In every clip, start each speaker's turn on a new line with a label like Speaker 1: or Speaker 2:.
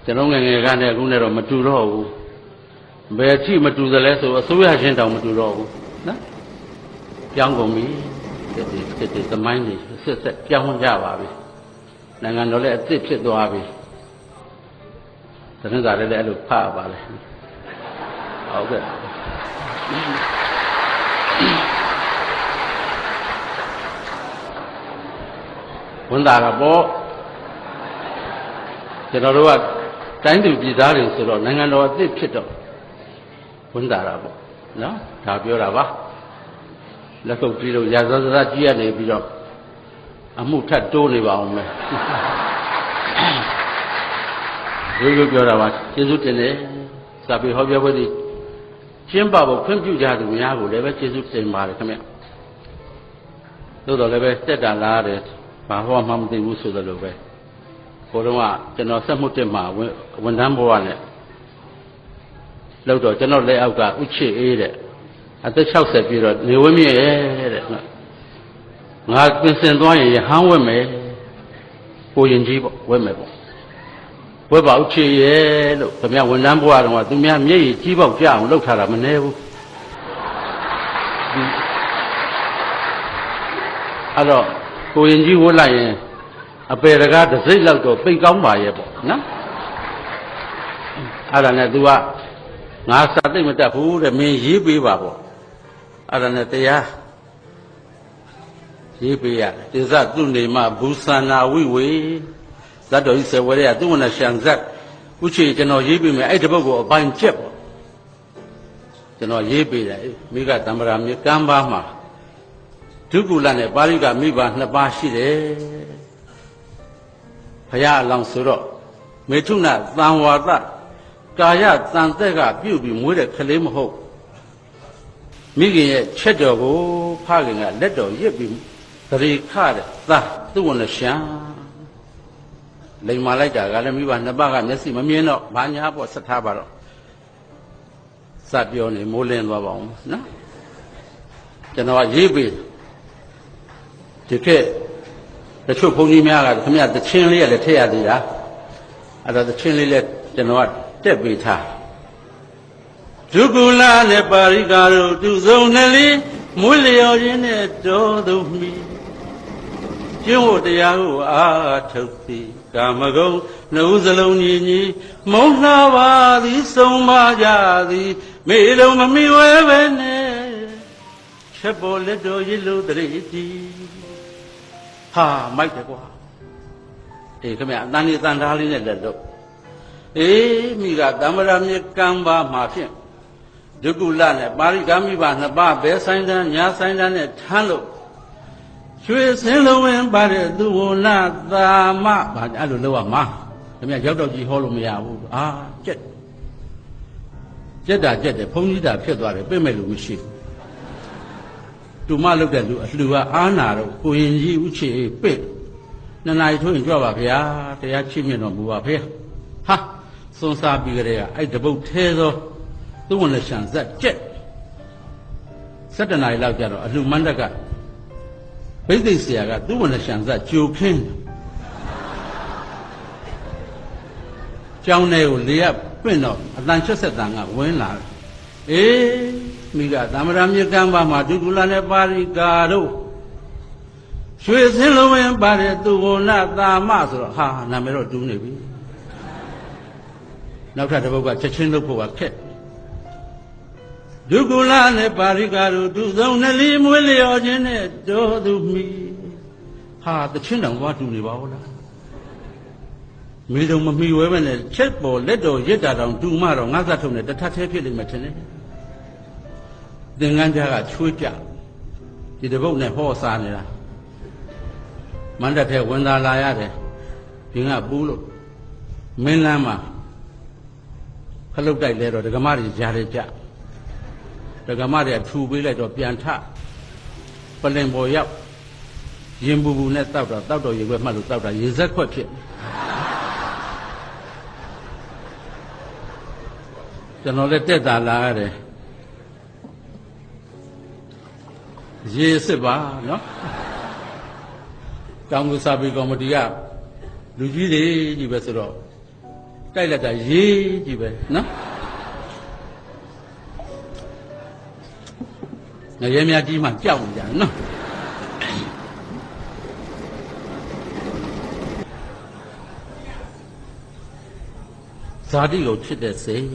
Speaker 1: ကျွန်တော်ငယ်ငယ်ကနဲ့အခုနဲ့တော့မတူတော့ဘူးဘယ်အထိမတူသလဲဆိုအစိုးရချင်းတောင်မတူတော့ဘူးနော်ပြောင်းကုန်ပြီဒီသမိုင်းတွေဆက်ပြောင်းကြပါပြီနိုင်ငံတော်လည်းအသစ်ဖြစ်သွားပြီသတင်းစာလည်းအဲ့လိုဖတ်ပါလေဟုတ်ကဲ့ဝန်တာတော့ပေါ့ကျွန်တော်တို့ကတိုင်းသူပြည်သားတွေဆိုတော့နိုင်ငံတော်အသစ်ဖြစ်တော့ဝန်တာတာပေါ့နော်ဒါပြောတာပါလက်ကုပ်ပြီးတော့ရာဇသကြီးရနေပြီးတော့အမှုထပ်တိုးနေပါအောင်မယ်ရိုးရိုးပြောတာပါကျေးဇူးတင်တယ်စာပေဟောပြောပွဲဒီကျင်းပဖို့ခွင့်ပြုကြသူများကိုလည်းပဲကျေးဇူးတင်ပါတယ်ခင်ဗျသို့တော်လည်းပဲတက်တာလားတယ်ဘာဟောမှမသိဘူးဆိုသလိုပဲကိုတော့ကကျွန်တော်ဆက်မှုတက်မှာဝန်ထမ်းဘဝနဲ့လောက်တော့ကျွန်တော်လက်အောက်ကဥချစ်အေးတဲ့အသက်60ပြည့်တော့နေဝင်းမြင့်ရဲ့တဲ့ငါပြင်ဆင်သွားရင်ရဟန်းဝက်မယ်ကိုရင်ကြီးပေါ့ဝက်မယ်ပေါ့ဝက်ပါဥချစ်ရဲ့လို့ခင်ဗျဝန်ထမ်းဘဝတုန်းကသူများမျက်ရည်ကြီးပေါက်ကြအောင်လုပ်ထားတာမနှဲဘူးအဲ့တော့ကိုရင်ကြီးဝတ်လိုက်ရင်အပေတကားတစ်စိတ်လောက်တော့ပိတ်ကောင်းပါရဲ့ပေါ့နော်အဲ့ဒါနဲ့ तू ကငါစာသိမ့်မတတ်ဘူးတဲ့မင်းရေးပေးပါပေါ့အဲ့ဒါနဲ့တရားရေးပေးရတယ်တိဇသူနေမဘူသနာဝိဝေဇတ်တော်ကြီးဆေဝရဲကသူ့ဝန်နဲ့ရှံဇက်ဥချေကျွန်တော်ရေးပေးမယ်အဲ့ဒီဘုတ်ကိုအပိုင်းကျက်ပေါ့ကျွန်တော်ရေးပေးတယ်မိဂတံ္ဍရာမြေကမ်းပါမှာဒုက္ကုလနဲ့ပါဠိကမိဘနှစ်ပါးရှိတယ်ဘုရားအလောင်းဆိုတော့မေထုနသံဝါဒကာယတန်သက်ကပြုတ်ပြီးမွေးတဲ့ကလေးမဟုတ်မိခင်ရဲ့ချက်တော်ကိုဖခင်ကလက်တော်ရစ်ပြီးသတိခတဲ့သာသူ့ဝန်နဲ့ရှံလိမ်မာလိုက်တာကလည်းမိဘနှစ်ပါးကမျက်စိမမြင်တော့ဘာညာပေါ့ဆက်ထားပါတော့စပြောနေမိုးလင်းသွားပါအောင်နော်ကျွန်တော်ရေးပေးဒီခေတ်တချို့ဘုန်းကြီးများကခင်ဗျတချင်းလေးရလည်းထည့်ရသေးတာအဲ့တော့တချင်းလေးလည်းကျွန်တော်ကတက်ပေးထားဒုက္ကုလနဲ့ပါရိကာတို့သူဆုံးနဲ့လေးမွေးလျော်ခြင်းနဲ့တော်သူမိကျင့်ဝတ်တရားကိုအားထုတ်သည်ကာမဂုဏ်နှုတ်စလုံးညီညီမုန်းလှပါသည်ဆုံးပါကြသည်မေလုံးမမီဝဲပဲနဲ့ချက်ပေါ်လက်တော်ရည်လို့တရေတီဟာမိုက်တယ်ကွာအေးခင်ဗျအတန်လေးတန်သားလေးနဲ့လက်တော့အေးမိကတမ္ပရာမြေကံပါမှာဖြင့်ဒုက္ကုလနဲ့ပါရိကမိဘနှစ်ပါးဘဲဆိုင်တန်းညာဆိုင်တန်းနဲ့ထမ်းလို့ရွှေစင်းလုံးဝင်ပါတဲ့သူဝနာသာမဘာအဲ့လိုလောက်ရမှာခင်ဗျရောက်တော့ကြီးဟောလို့မရဘူးအာကြက်တာကြက်တယ်ဘုန်းကြီးတာဖြစ်သွားတယ်ပြည့်မဲ့လို့မရှိဘူးတူမလုပ်တဲ့လူအလှူကအားနာတော့ကိုရင်ကြီးဥချေပြည့်နှစ်နာရီထိုးရင်ကြွပါဗျာတရားချိမြင့်တော်မူပါဖေဟာစွန်စားပြီးကြတဲ့ကအဲ့တပုတ်ထဲသောသူ့ဝန်လက်ရှံဇက်ကြက်7 နာရီလောက်ကြတော့အလှူမန္တကဘိသိက်ဆရာကသူ့ဝန်လက်ရှံဇက်ကြိုခင်းကျောင်းထဲကိုလေရပြင့်တော့အတန်ချွတ်ဆက်တန်ကဝင်လာအေးမိကသမ္မာမြေကံပါမှာဒုက္ကုလနဲ့ပါရိကာတို့ရွှေစင်းလုံးဝင်ပါတဲ့သူဝနာသာမဆိုတော့ဟာနာမည်တော့တူးနေပြီနောက်ထပ်တစ်ပုဒ်ကချက်ချင်းလုပ်ဖို့ကခက်ဒုက္ကုလနဲ့ပါရိကာတို့သူဆုံးနှလီမွေးလျော်ခြင်းနဲ့တော်သူမိဟာတချင်းတောင်သွားတူနေပါဦးလားမိတော်မမီဝဲပဲနဲ့ချက်ပေါ်လက်တော်ရစ်တာတောင်တူမတော့ငါးသက်ထုံနဲ့တထထဲဖြစ်လိမ့်မယ်ထင်တယ်သင်္ကန်းကြားကချွေးကြဒီတပုတ်နဲ့ဟောစားနေတာမန္တထဲဝင်သာလာရတယ်ဒီကပူးလို့မင်းလမ်းမှာခလုတ်တိုက်လဲတော့ဒကမတွေကြားရကြဒကမတွေထူပေးလိုက်တော့ပြန်ထပလင်ပေါ်ရောက်ရင်ပူပူနဲ့တောက်တော့ရေခွက်မှတ်လို့တောက်တာရေစက်ခွက်ဖြစ်ကျွန်တော်လည်းတက်တာလာရတယ်ရေစစ်ပါနော်တောင်ကူစာပေကော်မတီကလူကြီးတွေကြီးပဲဆိုတော့ တိုက်လိုက်တာရေးကြည့်ပဲနော်ငရဲများကြီးမှကြောက်နေကြနော်ဇာတိကိုချစ်တဲ့စိတ်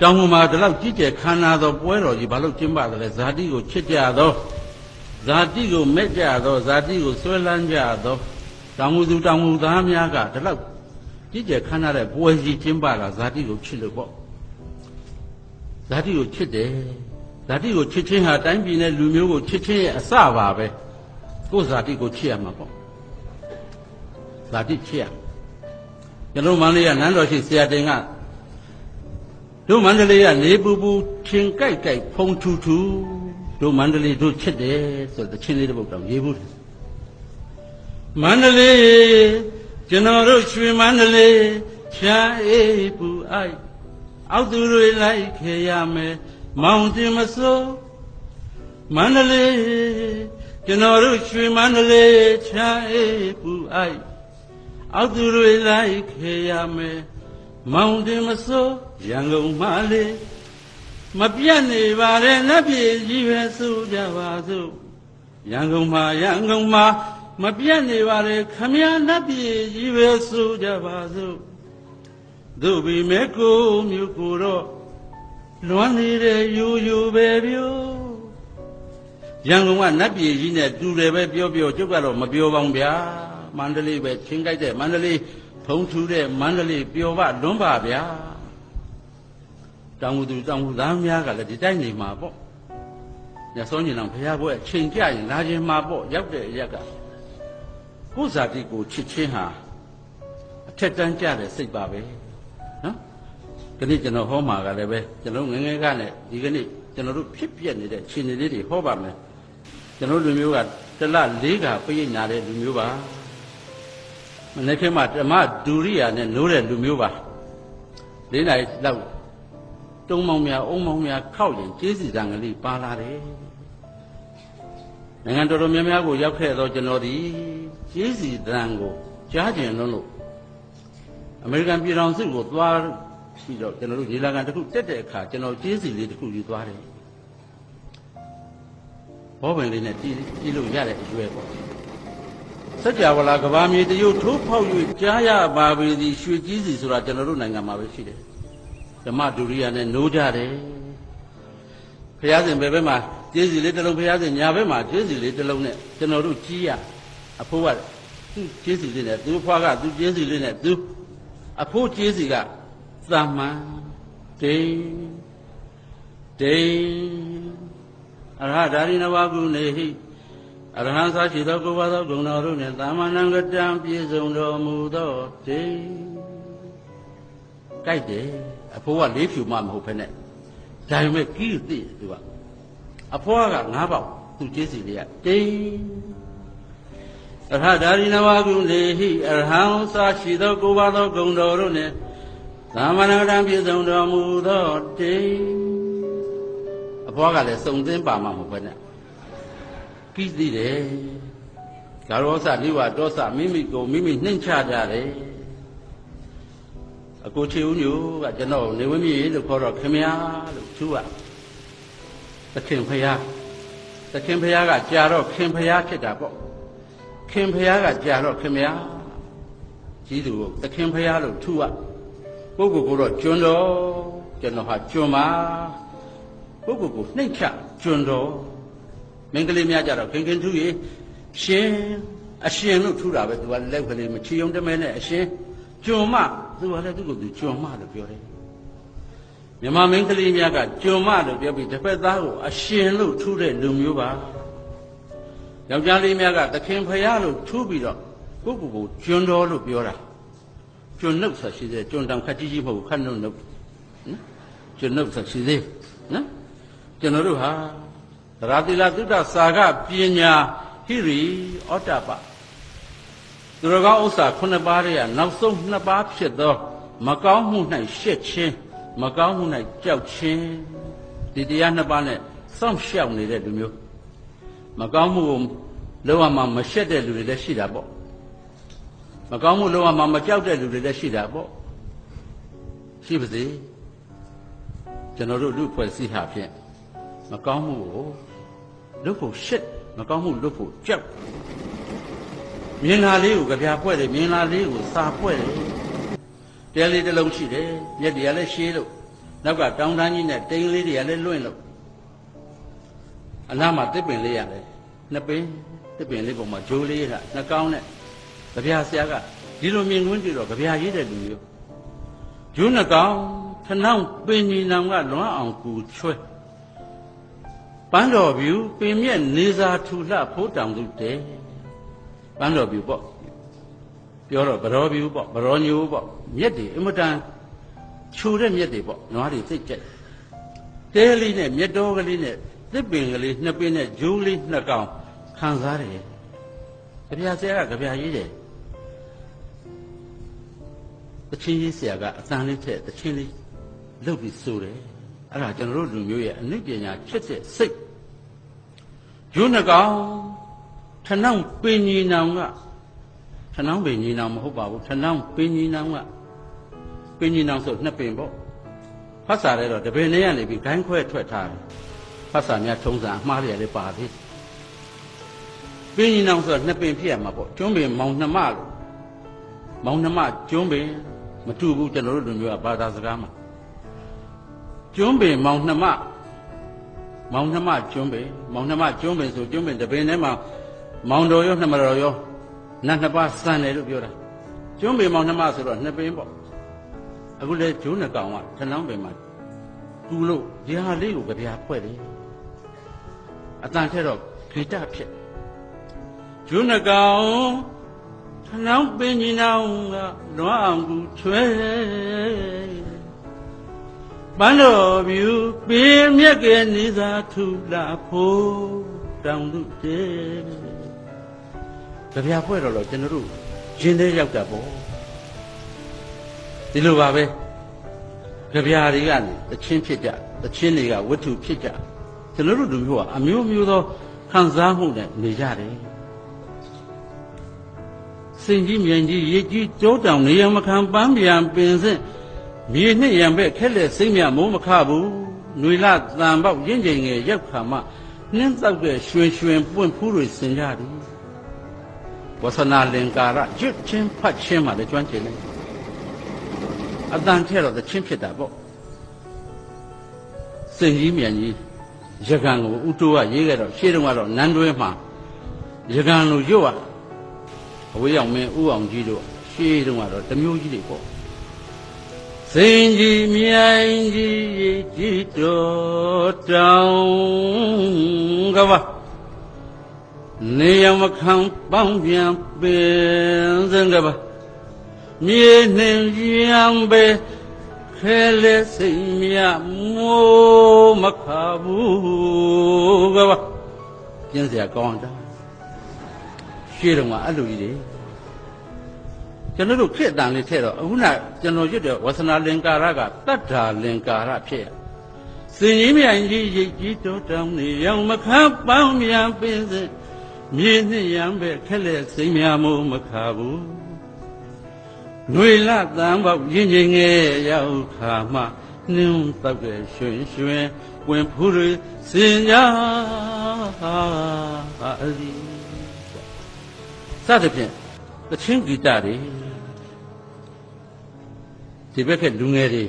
Speaker 1: တောင်ပေါ်မှာဒီလောက်ကြီးကျယ်ခမ်းနားသောပွဲတော်ကြီးဘာလို့ကျင်းပတယ်လဲဇာတိကိုချစ်ကြသောဇာတိကိုမဲ့ကြသောဇာတိကိုဆွဲလန်းကြသောတောင်မူသူတောင်မူသားများကဒီလောက်ကြီးကျယ်ခမ်းနားတဲ့ပွဲကြီးကျင်းပတာဇာတိကိုချစ်လို့ပေါ့ဇာတိကိုချစ်တယ်ဇာတိကိုချစ်ခြင်းဟာတိုင်းပြည်နဲ့လူမျိုးကိုချစ်ခြင်းရဲ့အစပါပဲကိုယ်ဇာတိကိုချစ်ရမှာပေါ့ဇာတိချစ်ရကျွန်တော်မန္တလေးကနန်းတော်ရှိဆရာတင်ကတို့မန္တလေးကနေပူပူချင်းကြိုက်ကြိုက်ဖုံထူထူတို့မန္တလေးတို့ချစ်တယ်ဆိုတဲ့ချင်းလေးတစ်ပုဒ်တောင်ရေးဘူးမန္တလေးကျွန်တော်တို့ရွှေမန္တလေးချမ်းအေးပူအိုက်အောက်သူတွေလိုက်ခေရမယ်မောင်တင်မစိုးမန္တလေးကျွန်တော်တို့ရွှေမန္တလေးချမ်းအေးပူအိုက်အောက်သူတွေလိုက်ခေရမယ်မောင်တင်မစိုးရန်ကုန်မှလေးမပြတ်နေပါနဲ့နတ်ပြည်ကြီးပဲဆိုကြပါစို့ရန်ကုန်မှာမပြတ်နေပါနဲ့ခမည်းနတ်ပြည်ကြီးပဲဆိုကြပါစို့တို့ဘီမဲကိုမြို့ကိုတော့လွမ်းနေတဲ့ယူယူပဲပြောရန်ကုန်ကနတ်ပြည်ကြီးနဲ့တူတယ်ပဲပြောကျုပ်ကတော့မပြောပါဘူးဗျာမန္တလေးပဲချင်းကြိုက်တဲ့မန္တလေးဖုံထူတဲ့မန္တလေးပျော်ပလွန်းပါဗျာတောင်သူတောင်သားများကလည်းဒီတိုင်းနေမှာပေါ့ညစောညင်အောင်ဘုရားဘွဲ့ချိန်ကြရင်လာခြင်းမှာပေါ့ရောက်တဲ့အရက်ကကိုယ်ဇာတိကိုချစ်ချင်းဟာအထက်တန်းကြတဲ့စိတ်ပါပဲနော်ဒီနေ့ကျွန်တော်ဟောမှာကလည်းပဲကျွန်တော်ငယ်ငယ်ကနဲ့ဒီကနေ့ကျွန်တော်တို့ဖြစ်ပြက်နေတဲ့ခြေနေလေးတွေဟောပါမယ်ကျွန်တော်လူမျိုးကတလ၄ခါပြည့်ညာတဲ့လူမျိုးပါမနေ့ကမှဓမ္မဒူရိယာနဲ့နိုးတဲ့လူမျိုးပါ၄နိုင်လောက်တုံးမောင်များအုံမောင်များခောက်ရင်ကျေးဇူးတန်ကလေးပါလာတယ်နိုင်ငံတော်တော်များများကိုရောက်ခဲ့တော့ကျွန်တော်ဒီကျေးဇူးတန်ကိုကြားကျင်လို့အမေရိကန်ပြည်ထောင်စုကိုသွားပြီးတော့ကျွန်တော်တို့ရေလာကန်တစ်ခုတက်တဲ့အခါကျွန်တော်ကျေးဇူးလေးတစ်ခုယူသွားတယ်ဘောပင်လေးနဲ့တီးလို့ရတဲ့အရွယ်ပေါ့စัจ java လာကဘာမြေတရုတ်ထိုးဖောက်၍ကြားရပါပေသည်ရွှေကြီးစီဆိုတာကျွန်တော်တို့နိုင်ငံမှာပဲရှိတယ်ဓမ္မဒုရိယာနဲ့နိုးကြတယ်ဘုရားရှင်ဘယ်ဘက်မှာကျေးဇူးလေးတစ်လုံးဘုရားရှင်ညာဘက်မှာကျေးဇူးလေးတစ်လုံးနဲ့ကျွန်တော်တို့ကြီးရအဖိုးကသူ့ကျေးဇူးလေးနဲ့သူ့ဖွားကသူ့ကျေးဇူးလေးနဲ့သူအဖိုးကျေးဇူးကသမ္မာတေအရဟဒါရိနဝကုနေဟိအရဟံသာရှိသောကိုယ်ပါသောဂုဏ်တော်တို့နှင့်သာမဏံကတံပြည့်စုံတော်မူသောတေကြိုက်တယ်အဖိုးကလေးဖြူမှမဟုတ်ဖ ೇನೆ ဒါပေမဲ့ကြီးသိသူကအဖိုးက၅ပေါက်သူကျေးဇူးလေးကတေအရဟဒါရိနဝကုနေဟိအရဟံသာရှိသောကိုယ်ပါသောဂုဏ်တော်တို့နှင့်သာမဏေကတံပြည့်စုံတော်မူသောတေအဖွားကလည်းစုံသင်းပါမှာမဟုတ်ပဲနဲ့ပြီးသေးတယ်ဂါရောစနိဝတောစမိမိကိုမိမိနှိမ့်ချကြတယ်အကိုချေဦးညိုကကျွန်တော်နေဝင်းမြေလို့ခေါ်တော့ခင်ဗျာလို့သူကသခင်ဖယားကကြာတော့ခင်ဖယားဖြစ်တာပေါ့ခင်ဖယားကကြာတော့ခင်ဗျာကြီးသူကိုသခင်ဖယားလို့သူကပုဂ္ဂိုလ်ကိုတော့ကျွန်းတော်ကျွန်တော်ဟာကျွန်းပါပုဂ္ဂိုလ်ကိုနှိမ့်ချကျွန်းတော်မင်္ဂလိများကြတော့ခင်ထူးရေရှင်အရှင်လို့ထူတာပဲသူကလက်ကလေးမချီုံတမဲနဲ့အရှင်ကျွန်းမသူကလည်းသူ့ကိုသူကျွန်းမလို့ပြောတယ်မြန်မာမင်္ဂလိများကကျွန်းမလို့ပြောပြီးတစ်ဖက်သားကိုအရှင်လို့ထူတဲ့လူမျိုးပါယောက်ျားလေးများကသခင်ဖယားလို့ထူပြီးတော့ပုဂ္ဂိုလ်ကိုကျွန်းတော်လို့ပြောတာကျွန်းနှုတ်ဆက်ရှိသေးကျွန်းတောင်ခက်ကြီးမဟုတ်ခက်နှုတ်နော်ကျွန်းနှုတ်ဆက်ရှိသေးနော်ကျွန်တော်တို့ဟာသရတိလသုတ္တစာကပညာဟိရိဩတ္တပသူတော်ကောင်းဥစ္စာ9ပါးတည်းကနောက်ဆုံး2ပါးဖြစ်သောမကောင်းမှု၌ရှက်ခြင်းမကောင်းမှု၌ကြောက်ခြင်းဒီတရား2ပါးနဲ့စောင့်ရှောက်နေတဲ့လူမျိုးမကောင်းမှုကိုလုံးဝမရှက်တဲ့လူတွေလည်းရှိတာပေါ့ မကောင်းမှုလုံးဝမကြောက်တဲ့လူတွေလည်းရှိတာပေါ့ရှိပါစေကျွန်တော်တို့လူဖွဲ့စည်းဟာဖြင့်မကောင်းမှုကိုလုပ်ဖို့ရှက်မကောင်းမှုလုပ်ဖို့ကြောက်မြင်လာလေးကိုကြပြဖွဲ့တယ်မြင်လာလေးကိုစာဖွဲ့တယ်တဲလေးတစ်လုံးရှိတယ်မျက်တရားလည်းရှည်လို့နောက်ကတောင်တန်းကြီးနဲ့တိန်လေးတွေကလည်းလွင့်လို့အနားမှာတစ်ပင်လေးရတယ်နှစ်ပင်တစ်ပင်လေးပေါ်မှာဂျိုးလေးကနှစ်ကောင်းနဲ့ကြပြဆရာကဒီလိုမြင်ကွင်းကြည့်တော့ကြပြရေးတဲ့လူမျိုးဂျိုးနှစ်ကောင်းခဏောင်းပင်ကြီးနောင်ကလွမ်းအောင်ကူချွဲပန်းတော်ပြူပင်မြက်နေစာထူလှဖိုးတောင်သူတဲပန်းတော်ပြူပေါ့ပြောတော့ဗရောပြူပေါ့ဗရောညိုးပေါ့မြက်တွေအမတန်ခြူတဲ့မြက်တွေပေါ့နွားတွေသိကြက်တဲလေးနဲ့မြက်တော်ကလေးနဲ့သစ်ပင်ကလေးနှစ်ပင်နဲ့ဂျိုးလေးနှစ်ကောင်ခံစားတယ်ကြပြဆရာကကြပြရေးတယ်တချင်းကြီးဆရာကအတန်လေးထက်တချင်းလေးလှုပ်ပြီးဆိုတယ်အဲ့ဒါကျွန်တော်တို့လူမျိုးရဲ့အနုပညာဖြစ်တဲ့စိတ်ဂျိုးနှစ်ကောင်ထဏောင်းပင်ကြီးနောင်ကထဏောင်းပင်ကြီးနောင်မဟုတ်ပါဘူးထဏောင်းပင်ကြီးနောင်ကပင်ကြီးနောင်ဆိုနှစ်ပင်ပေါ့ဖတ်စာရဲတော့တပင်လေးကနေပြီးဂိုင်းခွဲထွက်ထားတယ်ဖတ်စာများထုံးစံအမှားတွေလည်းပါသေးပင်ကြီးနောင်ဆိုနှစ်ပင်ဖြစ်ရမှာပေါ့ကျွန်းပင်မောင်နှမလို့မောင်နှမကျွန်းပင်မတူဘူးကျွန်တော်တို့လူမျိုးကဘာသာစကားမှာကျွန်းပင်မောင်နှမကျွန်းပင်မောင်နှမကျွန်းပင်ဆိုကျွန်းပင်တပင်ထဲမှာမောင်တော်ရောနှမတော်ရောနတ်နှစ်ပါးစံတယ်လို့ပြောတာကျွန်းပင်မောင်နှမဆိုတော့နှစ်ပင်ပေါ့အခုလေဂျိုးနှစ်ကောင်ကထဏောင်းပင်မှာတူလို့ဒီဟာလေးကိုကြပြဖွဲ့တယ်အတန်ထဲတော့ဂီတဖြစ်ဂျိုးနှစ်ကောင်ထဏောင်းပင်ကြီးနောင်ကလွမ်းအောင်ကူချွဲပန်းတော်ပြူပင်မြက်ကဲနေသာထူလာဖို့တောင်သူတဲကြပြဖွဲ့တော့ကျွန်တော်တို့ရင်ထဲရောက်တာပေါ့ဒီလိုပါပဲကြပြတွေကနေတချင်းဖြစ်ကြတချင်းတွေကဝတ္ထုဖြစ်ကြကျွန်တော်တို့လူမျိုးကအမျိုးမျိုးသောခံစားမှုနဲ့နေကြတယ်စင်ကြီးမြန်ကြီးရေကြီးကျိုးတောင်နေရမခံပန်းပြန်ပင်စင်မြေနှစ်ရံပဲခက်လက်စိမ့်မြမိုးမခဘူးຫນွေလတန်ပေါက်ရင့်ကျင်ငယ်ရောက်ခါမှနှင်းတောက်တဲ့ရွှင်ရွှင်ပွင့်ဖူးတွေဆင်ကြသည်ဝဆနာလင်္ကာရကျွတ်ချင်းဖတ်ချင်းမှလည်းကျွမ်းကျင်တယ်အတန်ထဲတော့တချင်းဖြစ်တာပေါ့စင်ကြီးမြန်ကြီးရကံကိုဥတိုးကရေးခဲ့တော့ရှေ့တုန်းကတော့နန်းတွဲမှာရကံလိုရွတ်အဝေးရောက်မင်းဥအောင်ကြီးတို့ရှေ့တုန်းကတော့တမျိုးကြီးတွေပေါ့စင်ကြီးမြိုင်ကြီးကြီးတော်တောင်ကပါနေရမခံပေါင်းပြန်ပင်စံကပါမြေနှင်ရံပဲခဲလက်စိတ်မြမိုးမခဘူးကပါပြင်းစရာကောင်းတာရှေ့တုန်းကအဲ့လိုကြီးတွေကျွန်တော်တို့ခေတ်တန်လေးထဲတော့အခုနကျွန်တော်ရွတ်တဲ့ဝဆနာလင်္ကာရကတတ္ထာလင်္ကာရဖြစ်ရစင်ကြီးမြိုင်ကြီးရိတ်ကြီးတော်တောင်နေရောင်မခမ်းပေါင်းမြန်ပင်စင်မြေနှစ်ရံပဲခက်လက်စိမ့်မြမိုးမခဘူးຫນွေလတန်ပေါက်ရင်းချင်းငယ်ရောက်ခါမှနှင်းတောက်တဲ့ရွှင်ရွှင်ဝင်ဖူးတွေစင်ကြအလီစသဖြင့်တချင်းဂီတတွေဒီဘက်ကလူငယ်တွေ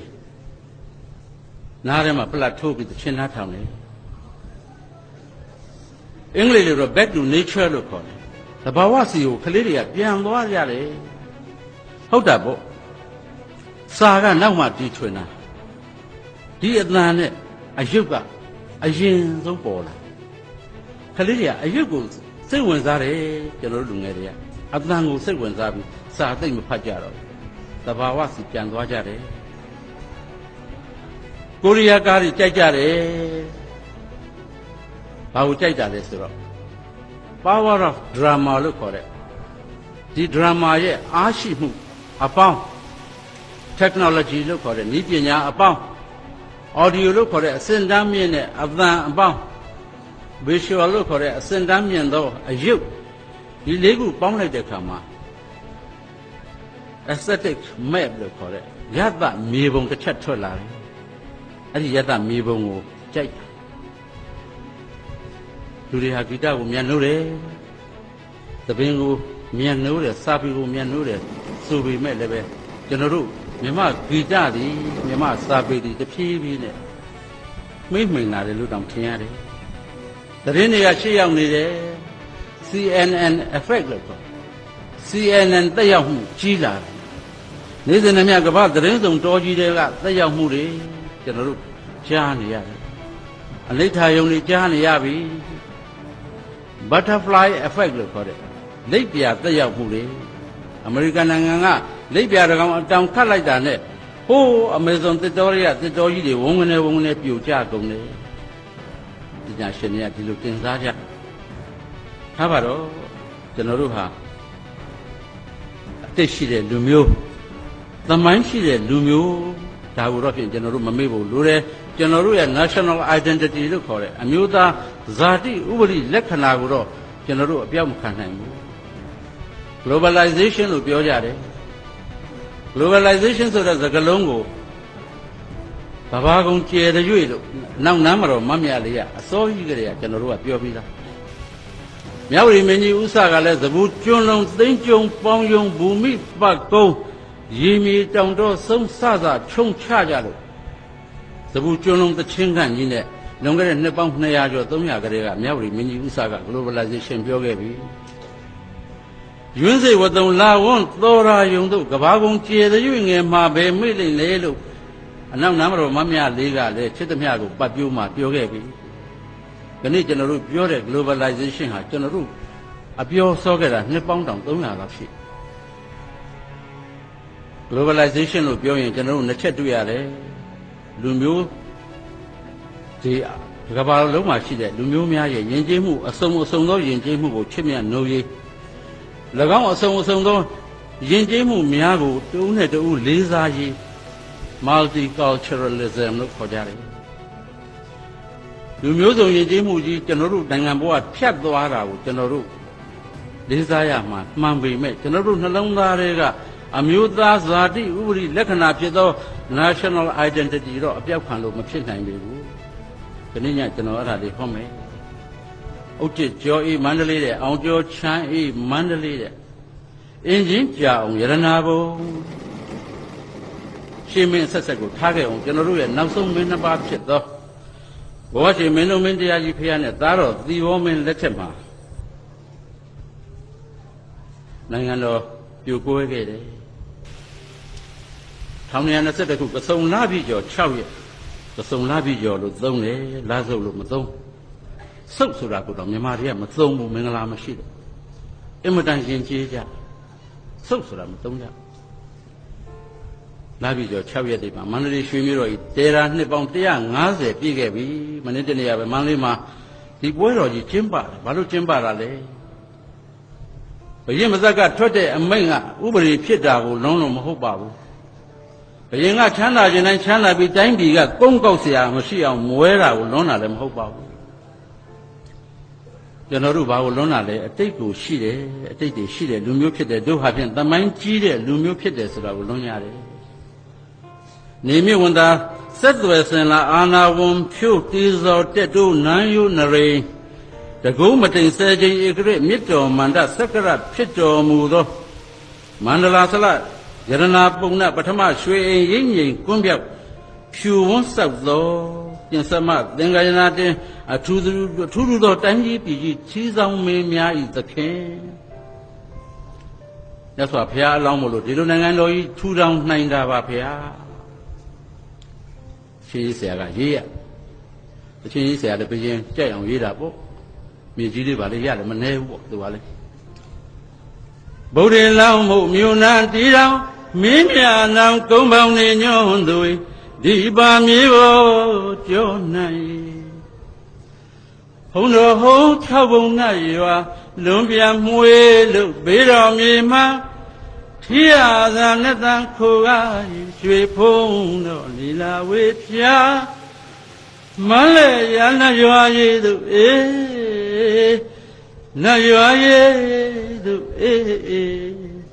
Speaker 1: နားထဲမှာပလတ်ထိုးပြီးတချင်းနားထောင်တယ်အင်္ဂလိပ်လိုတော့ back to nature လို့ခေါ်တယ်သဘာဝစီကိုကလေးတွေကပြန်သွားကြတယ်ဟုတ်တာပေါ့စာကနောက်မှတီးထွင်တာဒီအတန်နဲ့အယုတ်ကအရင်ဆုံးပေါ်လာကလေးတွေကအယုတ်ကိုစိတ်ဝင်စားတယ်ကျွန်တော်တို့လူငယ်တွေကအတန်ကိုစိတ်ဝင်စားပြီးစာသိမ့်မဖတ်ကြတော့သဘာဝစီပြန်သွားကြတယ်ကိုရီးယားကားတွေကြိုက်ကြတယ်ဘာကိုကြိုက်တာလဲဆိုတော့ power of drama လို့ခေါ်တဲ့ဒီ drama ရဲ့အားရှိမှုအပေါင်း technology လို့ခေါ်တဲ့နည်းပညာအပေါင်း audio လို့ခေါ်တဲ့အစင်တန်းမြင့်တဲ့အသံအပေါင်း visual လို့ခေါ်တဲ့အစင်တန်းမြင့်သောအယုတ်ဒီလေးခုပေါင်းလိုက်တဲ့အခါမှာ aesthetic map လို့ခေါ်တဲ့ယတမြေပုံတစ်ချက်ထွက်လာတယ်အဲ့ဒီယတမြေပုံကိုကြိုက်လူတွေဟာဂီတကိုမြန်နှိုးတယ်သဘင်ကိုမြန်နှိုးတယ်စာပေကိုမြန်နှိုးတယ်ဆိုပေမဲ့လည်းပဲကျွန်တော်တို့မြမဂီတတွေမြမစာပေတွေတဖြည်းဖြည်းနဲ့မှိန်လာတယ်လို့တောင်ထင်ရတယ်သတင်းတွေကရှေ့ရောက်နေတယ် CNN effect လို့ခေါ် CNN တက်ရောက်မှုကြီးလာတယ်နေ့စဉ်နဲ့မြကမ္ဘာသတင်းစုံတော်ကြီးတွေကတက်ရောက်မှုတွေကျွန်တော်တို့ကြားနေရတယ်အလိဋ္ဌာယုံတွေကြားနေရပြီ butterfly effect လို့ခေါ်တယ်လိပ်ပြာတက်ရောက်မှုတွေအမေရိကန်နိုင်ငံကလိပ်ပြာတကောင်အတောင်ခတ်လိုက်တာနဲ့ဟိုးအမေဇုန်တစ်တော်ကြီးတွေဝုန်းကနေပြိုကျကုန်တယ်ပညာရှင်တွေကဒီလိုတင်စားကြထားပါတော့ကျွန်တော်တို့ဟာအသက်ရှိတဲ့လူမျိုးသမိုင်းရှိတဲ့လူမျိုးဒါကိုတော့ဖြင့်ကျွန်တော်တို့မမေ့ဘူးလို့တယ်ကျွန်တော်တို့ရဲ့ national identity လို့ခေါ်တဲ့အမျိုးသားဇာတိဥပဒေလက္ခဏာကိုတော့ကျွန်တော်တို့အပြောက်မခံနိုင်ဘူး globalization လို့ပြောကြတယ် globalization ဆိုတဲ့စကားလုံးကိုဘာကုံကျဲတဲ့ရွေ့လို့နောက်နမ်းမှာတော့မမြလေးကအစောကြီးကလေးကကျွန်တော်တို့ကပြောပြီးသားမြဝတီမင်းကြီးဥစ္စာကလည်းသဘူးကျွန်းလုံးသိန်းကျုံပေါင်းယုံဘူမိပတ်ကုန်းရေမြေတောင်တော့ဆုံးဆဆခြုံချကြလို့သဘူးကျွန်းလုံးတချင်းခန့်ကြီးနဲ့လွန်ခဲ့တဲ့နှစ်ပေါင်း200ကျော်300ကလေးကမြဝတီမင်းကြီးဥစ္စာက globalization ပြောခဲ့ပြီရွန်းစိတ်ဝတုံလာဝွန်းသောရာယုံတို့ကဘာကုံကျဲတဲ့ရွေ့ငယ်မှာပဲမိတ်လိမ့်လေလို့အနောက်နမ်းမတော်မမြလေးကလည်းချစ်သမျှကိုပတ်ပြိုးမှပြောခဲ့ပြီဒီနေ့ကျွန်တော်တို့ပြောတဲ့ globalization ဟာကျွန်တော်တို့အပြောစောခဲ့တာနှစ်ပေါင်းတောင်300လောက်ရှိ globalization လို့ပြောရင်ကျွန်တော်တို့နှစ်ချက်တွေ့ရတယ်လူမျိုးဒီကမ္ဘာလုံးမှာရှိတဲ့လူမျိုးများရဲ့ယဉ်ကျေးမှုအစုံသောယဉ်ကျေးမှုကိုချစ်မြတ်နိုးရေး၎င်းအစုံသောယဉ်ကျေးမှုများကိုတဦးနဲ့တဦးလေးစားရေး multiculturalism လို့ခေါ်ကြတယ်လူမျိုးစုံယဉ်ကျေးမှုကြီးကျွန်တော်တို့နိုင်ငံပေါ်ကဖြတ်သွားတာကိုကျွန်တော်တို့လေးစားရမှာမှန်ပေမဲ့ကျွန်တော်တို့နှလုံးသားတွေကအမျိုးသားဇာတိဥပဒေလက္ခဏာဖြစ်သော national identity တော့အပြောက်ခံလို့မဖြစ်နိုင်ပေဘူးဒီနေ့ညကျွန်တော်အဲ့ဒါလေးဟောမယ်ဥတ္တကျော်အေးမန္တလေးတဲ့အောင်ကျော်ချမ်းအေးမန္တလေးတဲ့အင်ဂျင်ကြာအောင်ရတနာဘုံရှင်းမင်းဆက်ဆက်ကိုထားခဲ့အောင်ကျွန်တော်တို့ရဲ့နောက်ဆုံးမင်းနှစ်ပါးဖြစ်သောဘောရှင်မင်းတို့မင်းတရားကြီးဖះနဲ့သားတော်သီဘောမင်းလက်ထက်မှာနိုင်ငံတော်ပြိုကွဲခဲ့တယ်1920ခုကစုံလပြည့်ကျော်6ရက်ကစုံလပြည့်ကျော်လို့သုံးတယ်လာစုပ်လို့မသုံးစုပ်ဆိုတာကတော့မြန်မာတွေကမသုံးဘူးမင်္ဂလာမရှိတယ်အင်မတန်ရင်ကျေးကြစုပ်ဆိုတာမသုံးကြလာပြီးတော့6ရက်တည်းမှာမန္တလေးရွှေမြို့တော်ကြီးတေရာနှစ်ပေါင်း150ပြည့်ခဲ့ပြီမနေ့တနေ့ကပဲမန္တလေးမှာဒီပွဲတော်ကြီးကျင်းပတယ်ဘာလို့ကျင်းပတာလဲဘုရင်မသက်ကထွက်တဲ့အမိန့်ကဥပဒေဖြစ်တာကိုလုံးလုံးမဟုတ်ပါဘူးဘုရင်ကချမ်းသာခြင်းတိုင်းချမ်းသာပြီးတိုင်းပြည်ကကုန်းကောက်เสียမရှိအောင်မွဲတာကိုလွန်းတာလည်းမဟုတ်ပါဘူးကျွန်တော်တို့ဘာကိုလွန်းတာလဲအတိတ်ကိုရှိတယ်အတိတ်တွေရှိတယ်လူမျိုးဖြစ်တယ်တို့ဟာဖြင့်သမိုင်းကြီးတဲ့လူမျိုးဖြစ်တယ်ဆိုတာကိုလွန်းရတယ်နေမြဝန်သာဆက်သွယ်စင်လာအာနာဝန်ဖြို့တီးစော်တက်တို့နန်းယုနရိတကုံးမတိန်ဆယ်ချိန်ဧကရမြစ်တော်မန္တစက္ကရဖြစ်တော်မူသောမန္တလာဆလယရနာပုံနပထမရွှေအိမ်ရိပ်ငိမ်ကွန်းပြောက်ဖြူဝန်းဆောက်သောပြင်စမသင်္ကာယနာတင်အထူးသောတိုင်းကြီးပြည်ကြီးချီးဆောင်မင်းများဤသခင်မြတ်စွာဘုရားအလောင်းမို့လို့ဒီလိုနိုင်ငံတော်ကြီးထူထောင်နိုင်တာပါဗျာရှင်းရေးဆရာကရေးရအချင်းရေးဆရာလည်းပြင်းကြိုက်အောင်ရေးတာပေါ့မြေကြီးလေးပါလေရတယ်မနှဲဘူးပေါ့သူကလေဗုဒ္ဓလောင်းမှုမြို့နာတီတော်မင်းမြနောင်ကုန်းပေါင်းနေညွန်းသူဒီပါမြေပေါ်ကျော်နိုင်ဘုံတော်ဟုံး၆ဘုံနဲ့ရွာလွန်ပြန်မွေလို့ဘေးတော်မြေမှာထီရသာနဲ့တန်ခိုကရွှေဖုံးတော်လီလာဝေဖြာမလဲရနရွာရည်သူအေးနရွာရည်သူအေး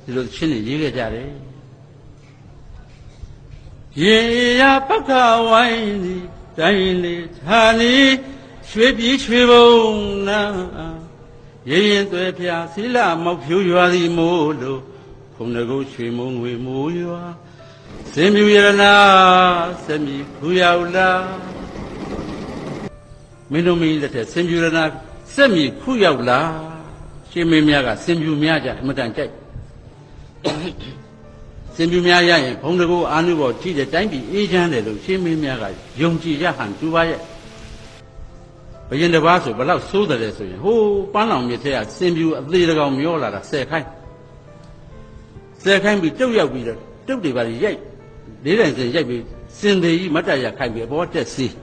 Speaker 1: ဒီလိုချင်းနေရေးခဲ့ကြတယ် ရေရပက္ခဝိုင်းစီတိုင်းလေးဌာနီရွှေပြည်ရွှေဘုံနာရေရင်သွဲဖျားသီလမောက်ဖြူရွာသည်မို့လို့ခုံတကုတ်ရွှေမုံငွေမိုးရွာစင်မြူရဏစက်မြီခူရောက်လာမင်းတို့မင်းလက်ထက်စင်မြူရဏစက်မြီခူရောက်လာရှင်မင်းများကစင်မြူများကြအမတန်ကြိုက်စင်ပြူများရရင်ဘုံတကူအာနုဘောကြည့်တဲ့တိုင်းပြည်အေးချမ်းတယ်လို့ရှင်းမင်းများကယုံကြည်ရဟန်သူပါရဲ့ဘယင်တစ်ပါးဆိုဘလောက်စိုးတယ်ဆိုရင်ဟိုးပန်းလောင်မြစ်ထဲကစင်ပြူအသေးတကောင်မျောလာတာ10ခိုင်းပြီးတုတ်ရောက်ပြီးတော့တုတ်တွေပါရိုက်လေးတိုင်စင်ရိုက်ပြီးစင်သေးကြီးမတ်တရခိုင်းပြီးအပေါ်တက်စီး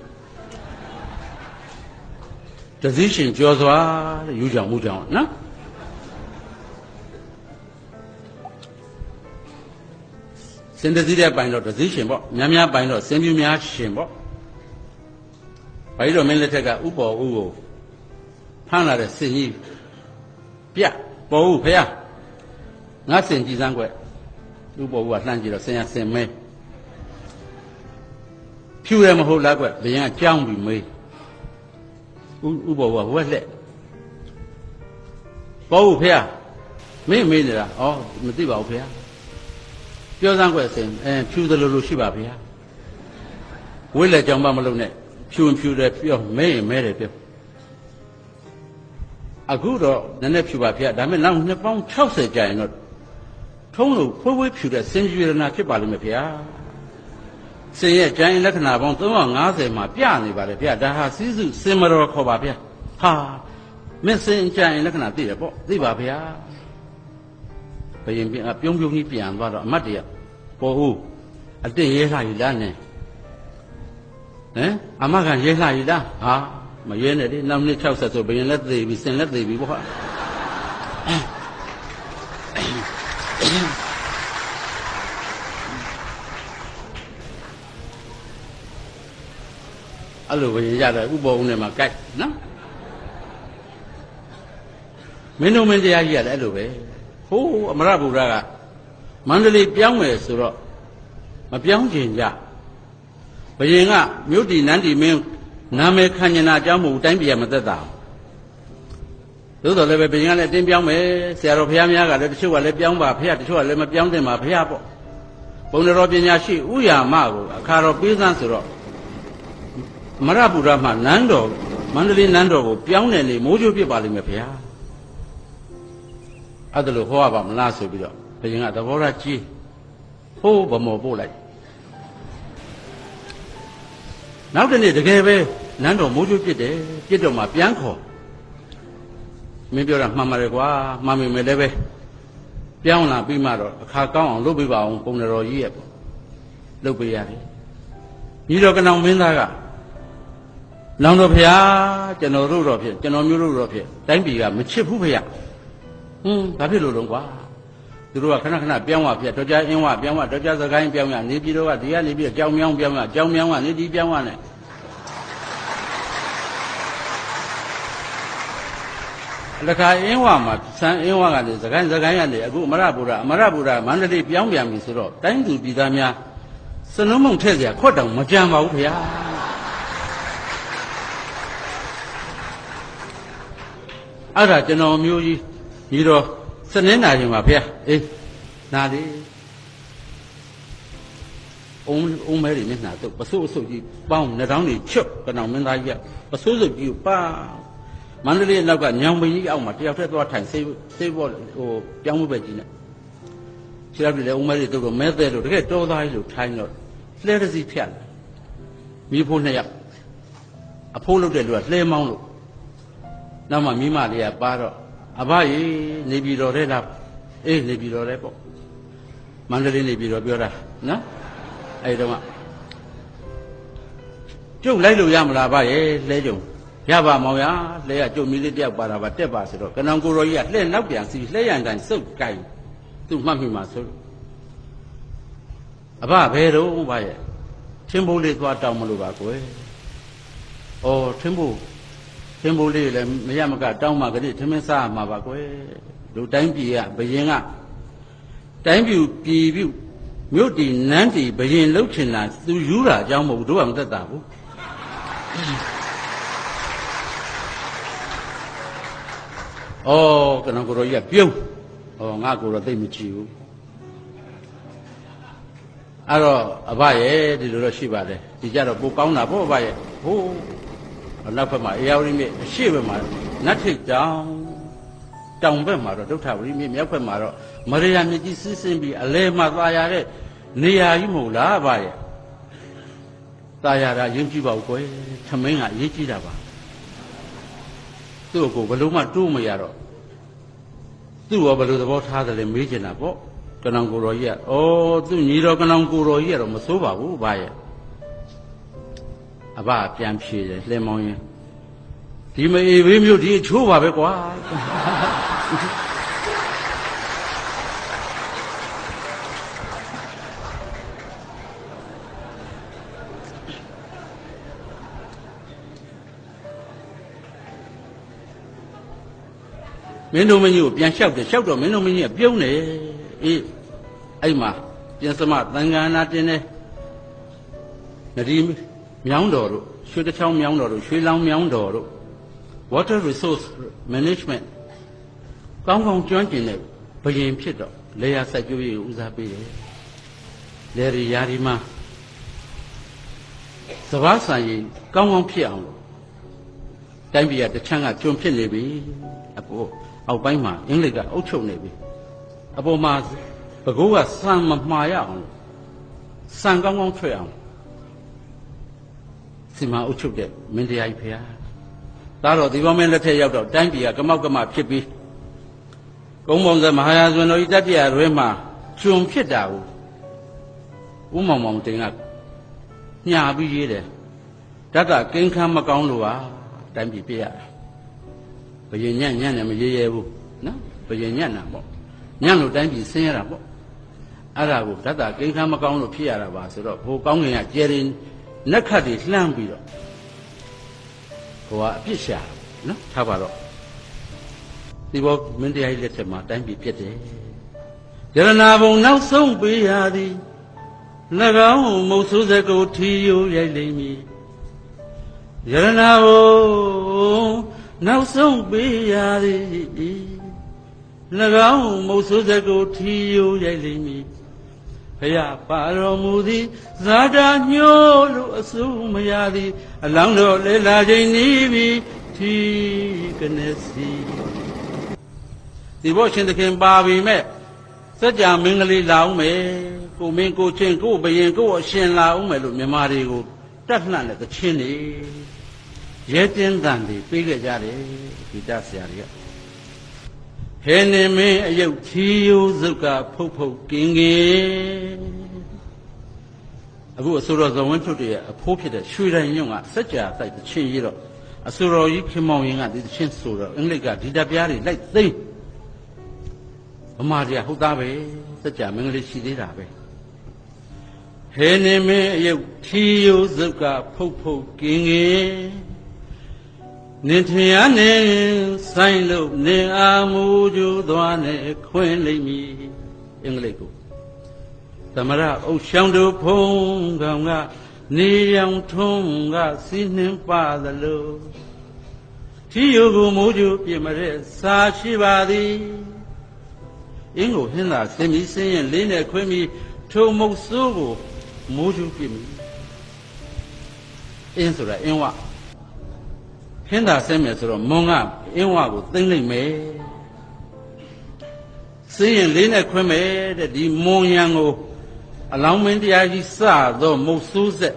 Speaker 1: တစည်းရှင်ကြောစွာတဲ့ယူကြောင်မှုကြောင်နော်စင်တစည်းတဲ့ပိုင်တော့တစည်းရှင်ပေါ့များပိုင်တော့စင်ပြူများရှင်ပေါ့ဘာလို့မင်းလက်ထက်ကဥပေါ်ဥကိုဖမ်းလာတဲ့စင်ကြီးပြပေါ်ဥဖះငါစင်ကြည်စမ်းကွဥပေါ်ဥကလှမ်းကြည့်တော့စင်ရစင်မဲဖြူရမဟုတ်လားကွဘယင်ကကြောင်းပြီးမေးဥပေါ်ဥကဝက်လက်ပေါ်ဥဖះမေးနေတာဩမသိပါဘူးဖះပြောစမ်းကွယ်စင်ဖြူသလိုလိုရှိပါဗျာဝိလက်ကြောင်မမလုံးနဲ့ဖြူတယ်ပြောမဲတယ်ပြောအခုတော့နည်းနည်းဖြူပါဗျာဒါပေမဲ့နောက်နှစ်ပေါင်း60ကြာရင်တော့ထုံးလို့ဖွေးဖြူတဲ့စင်ကြွေရနာဖြစ်ပါလိမ့်မယ်ဗျာစင်ရဲ့ကျန်လက္ခဏာပေါင်း350မှာပြနေပါလေဗျာဒါဟာစီးစုစင်မတော်ခေါ်ပါဗျာဟာမင်းစင်ကျန်လက္ခဏာသိတယ်ပေါ့သိပါဗျာဘယင်ပြုံးကြီးပြန်သွားတော့အမတ်တရပေါ်ဦးအတင့်ရဲလှယူလားနဲ့ဟမ်အမခံရဲလှယူလားဟာမရဲနဲ့လေနောက်နှစ်60ဆိုဘယင်လက်သေးပြီစင်လက်သေးပြီပေါ့အဲ့လိုဘယင်ရတယ်ဥပေါ်ဦးနဲ့မှာကြိုက်နော်မင်းတို့မင်းတရားကြီးရတယ်အဲ့လိုပဲဟိုးအမရဗုဒ္ဓကမန္တလေးပြောင်းမယ်ဆိုတော့မပြောင်းချင်ကြဘယင်ကမြို့တီနန်းတီမင်းနာမည်ခံကျင်တာအကြောင်းမဟုတ်တိုင်းပြည်မသက်တာသို့တော်လည်းပဲဘယင်ကလည်းတင်းပြောင်းမယ်ဆရာတော်ဘုရားများကလည်းတချို့ကလည်းပြောင်းပါဘုရားတချို့ကလည်းမပြောင်းသင့်ပါဘုရားပေါ့ဘုံတော်ပညာရှိဥယာမကိုအခါတော်ပေးစမ်းဆိုတော့မရဗုဒ္ဓမှာနန်းတော်မန္တလေးနန်းတော်ကိုပြောင်းတယ်လေမိုးချိုးပြစ်ပါလိမ့်မယ်ဘုရားအဲ့ဒါလို့ဟောရပါမလားဆိုပြီးတော့ဘုရင်ကသဘောထားကြီးဟိုးဗမော်ပို့လိုက်နောက်တနေ့တကယ်ပဲနန်းတော်မိုးချိုးပြစ်တယ်ပြစ်တော့မှပြန်ခေါ်မင်းပြောတာမှန်ပါတယ်ကွာမှန်ပြီမယ်လည်းပဲပြောင်းလာပြီးမှတော့အခါကောင်းအောင်လုပ်ပေးပါအောင်ပုံတော်ကြီးရဲ့လုပ်ပေးရတယ်ညီတော်ကနောင်မင်းသားကလောင်တော်ဖျားကျွန်တော်တို့တော့ဖြစ်ကျွန်တော်မျိုးတို့တော့ဖြစ်တိုင်းပြည်ကမချစ်ဘူးဖျားဘာဖြစ်လို့လုံးကွာသူတို့ကခဏပြောင်းသွားပြတော်ကြအင်းဝပြောင်းသွားတော်ကြစကိုင်းပြောင်းရနေပြည်တော်ကဒီကနေပြီးကြောင်မြောင်းပြောင်းရကြောင်မြောင်းကနေဒီပြောင်းရနဲ့လခါအင်းဝမှာဆန်းအင်းဝကနေစကိုင်းကနေအခုအမရဗုဒ္ဓမန္တလေးပြောင်းပြန်ပြီဆိုတော့တိုင်းသူပြည်သားများစလုံးမုံထည့်เสียခွတ်တောင်မကြံပါဘူးခင်ဗျာအဲ့ဒါကျွန်တော်မျိုးကြီးညီတော်စနေနာရှင်ပါဗျာအေးနာလေအုံးမဲတွေမျက်နှာတော့ပစိုးအဆုပ်ကြီးပေါင်းနှောင်းတွေချွတ်ကနောင်မင်းသားကြီးကပစိုးစုပ်ကြီးကိုပါမန္တလေးနောက်ကညောင်ပင်ကြီးအောက်မှာတယောက်တည်းသွားထိုင်ဆေးဘောဟိုပြောင်းမှုပဲကြီးနဲ့ခြေထောက်တွေလည်းအုံးမဲတွေတော့မဲသေးလို့တကယ်တော်သားကြီးလို့ထိုင်တော့လှဲတစ်စီးဖြတ်မိဖို့2ယောက်အဖိုးလုပ်တဲ့လူကလှဲမောင်းလို့နောက်မှမိမလေးကပါတော့အဘကြီးနေပြည်တော်ထဲလားအေးနေပြည်တော်ထဲပေါ့မန္တလေးနေပြည်တော်ပြောတာနော်အဲ့တော့ကျုပ်လိုက်လို့ရမလားဗျရဲ့လဲကြုံရပါမောင်ရလဲကကျုပ်မီးလေးတယောက်ပါတာပါတက်ပါဆိုတော့ကနောင်ကိုရောကြီးကလှဲနောက်ပြန်စီလှဲရန်တိုင်းစုပ်ကိုင်သူ့မှတ်မိမှာဆိုအဘဘယ်တော့ဗျရဲ့ထင်းဘိုးလေးသွားတောင်းမလို့ပါကွယ်ဩထင်းဘိုးလေးလည်းမရမကတောင်းမှကလေးထမင်းစားမှာပါကွယ်လူတိုင်းပြည်ကဘယင်ကတိုင်းပြည် မြို့တီနန်းတီဘရင်လှုပ်ချင်တာသူယူတာအကြောင်းမဟုတ်တို့ကမသက်တာဘူးကနန်ကိုရောကြီးကပြုံးငါကိုတော့သိမကြည့်ဘူးအဲ့တော့အဘရဲ့ဒီလိုတော့ရှိပါတယ်ဒီကြတော့ပိုကောင်းတာပေါ့အဘရဲ့ဟိုးနောက်ဘက်မှာအေယာဝတီမြစ်အရှေ့ဘက်မှာနတ်ထိတ်တောင်ဘက်မှာတော့ဒုဋ္ဌဝရီမြစ်မြောက်ဘက်မှာတော့မရိယာမြစ်ကြီးစီးဆင်းပြီးအလဲမှာသာယာတဲ့နေရာကြီးမဟုတ်လားအဘရဲ့သာယာတာယဉ်ကြည့်ပါဦးကွယ်ထမင်းကအရေးကြီးတာပါသူ့ကိုဘယ်လိုမှတိုးမရတော့သူ့ရောဘယ်လိုသဘောထားတယ်လဲမေးချင်တာပေါ့ကနောင်ကိုတော်ကြီးကသူ့ညီတော်ကနောင်ကိုတော်ကြီးကတော့မစိုးပါဘူးအဘရဲ့အဘပြန်ဖြေတယ်လှဲမောင်းရင်ဒီမအေဘေးမျိုးဒီအချိုးပါပဲကွာမင်းတို့မကြီးကိုပြန်လျှောက်တယ်လျှောက်တော့မင်းတို့မကြီးကပြုံးတယ်အေးအဲ့မှာပြင်စမသံဃာနာတင်တယ်နဒီမြောင်းတော်တို့ရွှေတချောင်းမြောင်းတော်တို့ရွှေလောင်းမြောင်းတော်တို့ water resource management ကောင်းကောင်းကျွမ်းကျင်တဲ့ဘယင်ဖြစ်တော့လေယာစိုက်ပျိုးရေးကိုဦးစားပေးတယ်လေရီယာဒီမှာစဘာဆိုင်ရင်ကောင်းကောင်းဖြစ်အောင်လို့တိုင်းပြည်ကတချမ်းကကျွန်းဖြစ်နေပြီအပေါ်အောက်ပိုင်းမှာအင်္ဂလိပ်ကအုပ်ချုပ်နေပြီအပေါ်မှာဘကိုးကစံမမှားရအောင်စံကောင်းကောင်းထွက်အောင်စီမံအုပ်ချုပ်တဲ့မင်းတရားကြီးဖေဟာဒါတော့ဒီဘောမင်းလက်ထက်ရောက်တော့တိုင်းပြည်ကကမောက်ကမဖြစ်ပြီးကုန်းပေါင်းစမဟာယာဇွန်တော်ဤတတ္တရာရွဲမှာကျွန်းဖြစ်တာကိုဦးမောင်မောင်တင်ကညာပြီးရေးတယ်ဓာတ်ကကိန်းခမ်းမကောင်းလို့ပါတိုင်းပြည်ပြရတာဘယင်ညံ့နဲ့မရေးရဲဘူးနော်ဘယင်ညံ့တာပေါ့ညံ့လို့တိုင်းပြည်ဆင်းရတာပေါ့အဲ့ဒါကိုဓာတ်ကိန်းခမ်းမကောင်းလို့ဖြစ်ရတာပါဆိုတော့ဘိုးကောင်းငင်ကကျဲရင်နက်ခတ်တွေလှမ်းပြီးတော့ဟိုကအပြစ်ရှာနော်ထားပါတော့ဒီဘောမင်းတရားကြီးလက်ထက်မှာတိုင်းပြည်ပြစ်တယ်ယရနာဘုံနောက်ဆုံးပေးရသည်၎င်းမုတ်ဆိုးစကိုထီယိုရိုက်လိမ့်မည်ယရနာဘုံနောက်ဆုံးပေးရသည်၎င်းမုတ်ဆိုးစကိုထီယိုရိုက်လိမ့်မည်ဖယားပါတော်မူသည်ဇာတာညှိုးလို့အစုမရသည်အလောင်းတော်လေလာချိန်နီးပြီးထီကနေစီဒီဘောရှင်သခင်ပါပြီမဲ့စัจ जा မင်းကလေးလာအောင်မယ်ကိုမင်းကိုချင်းကိုဘယင်ကိုအရှင်လာအောင်မယ်လို့မြမတွေကိုတတ်လှန့်တဲ့သချင်းတွေရဲတင်းတန်တွေပေးခဲ့ကြတယ်ဒီတဆရာတွေကဟဲနေမင်းအယုတ်ချီယိုးစုပ်ကဖုတ်ဖုတ်ကင်းကင်းအခုအစိုးရဇဝန်းထုတ်ရဲ့အဖိုးဖြစ်တဲ့ရွှေတိုင်ညွန့်ကစัจ जा တိုက်သချင်းရေးတော့အစိုးရကြီးခင်မောင်ရင်ကဒီသချင်းဆိုတော့အင်္ဂလိပ်ကဒီတပ်ပြားတွေလိုက်သိမ်းဗမာတွေကဟုတ်သားပဲစัจ जा မင်္ဂလိရှိသေးတာပဲဟဲနေမင်းအယုတ်ချီယိုးစုပ်ကဖုတ်ဖုတ်ကင်းကင်းနင်ထရနေဆိုင်လို့နင်အာမူကျူသွားနဲ့ခွင်းလိမ့်မည်အင်္ဂလိပ်ကိုသမရအုပ်ရှောင်းတို့ဖုံးကောင်ကနေရောင်ထုံးကစီးနှင်းပါသလိုထီယိုကိုမိုးကျူပြစ်မတဲ့စာရှိပါသည်အင်းကိုဟင်းသာစင်ပြီးစင်းရင်လေးနဲ့ခွင်းပြီးထုံမုတ်ဆိုးကိုမိုးကျူပြစ်မိအင်းဆိုတာအင်းဝဟင်းသာဆင်းမယ်ဆိုတော့မွန်ကအင်းဝကိုသိမ့်လိုက်မယ်စင်းရင်လေးနဲ့ခွင်းမယ်တဲ့ဒီမွန်ရံကိုအလောင်းမင်းတရားကြီးစတော့မုတ်ဆိုးဆက်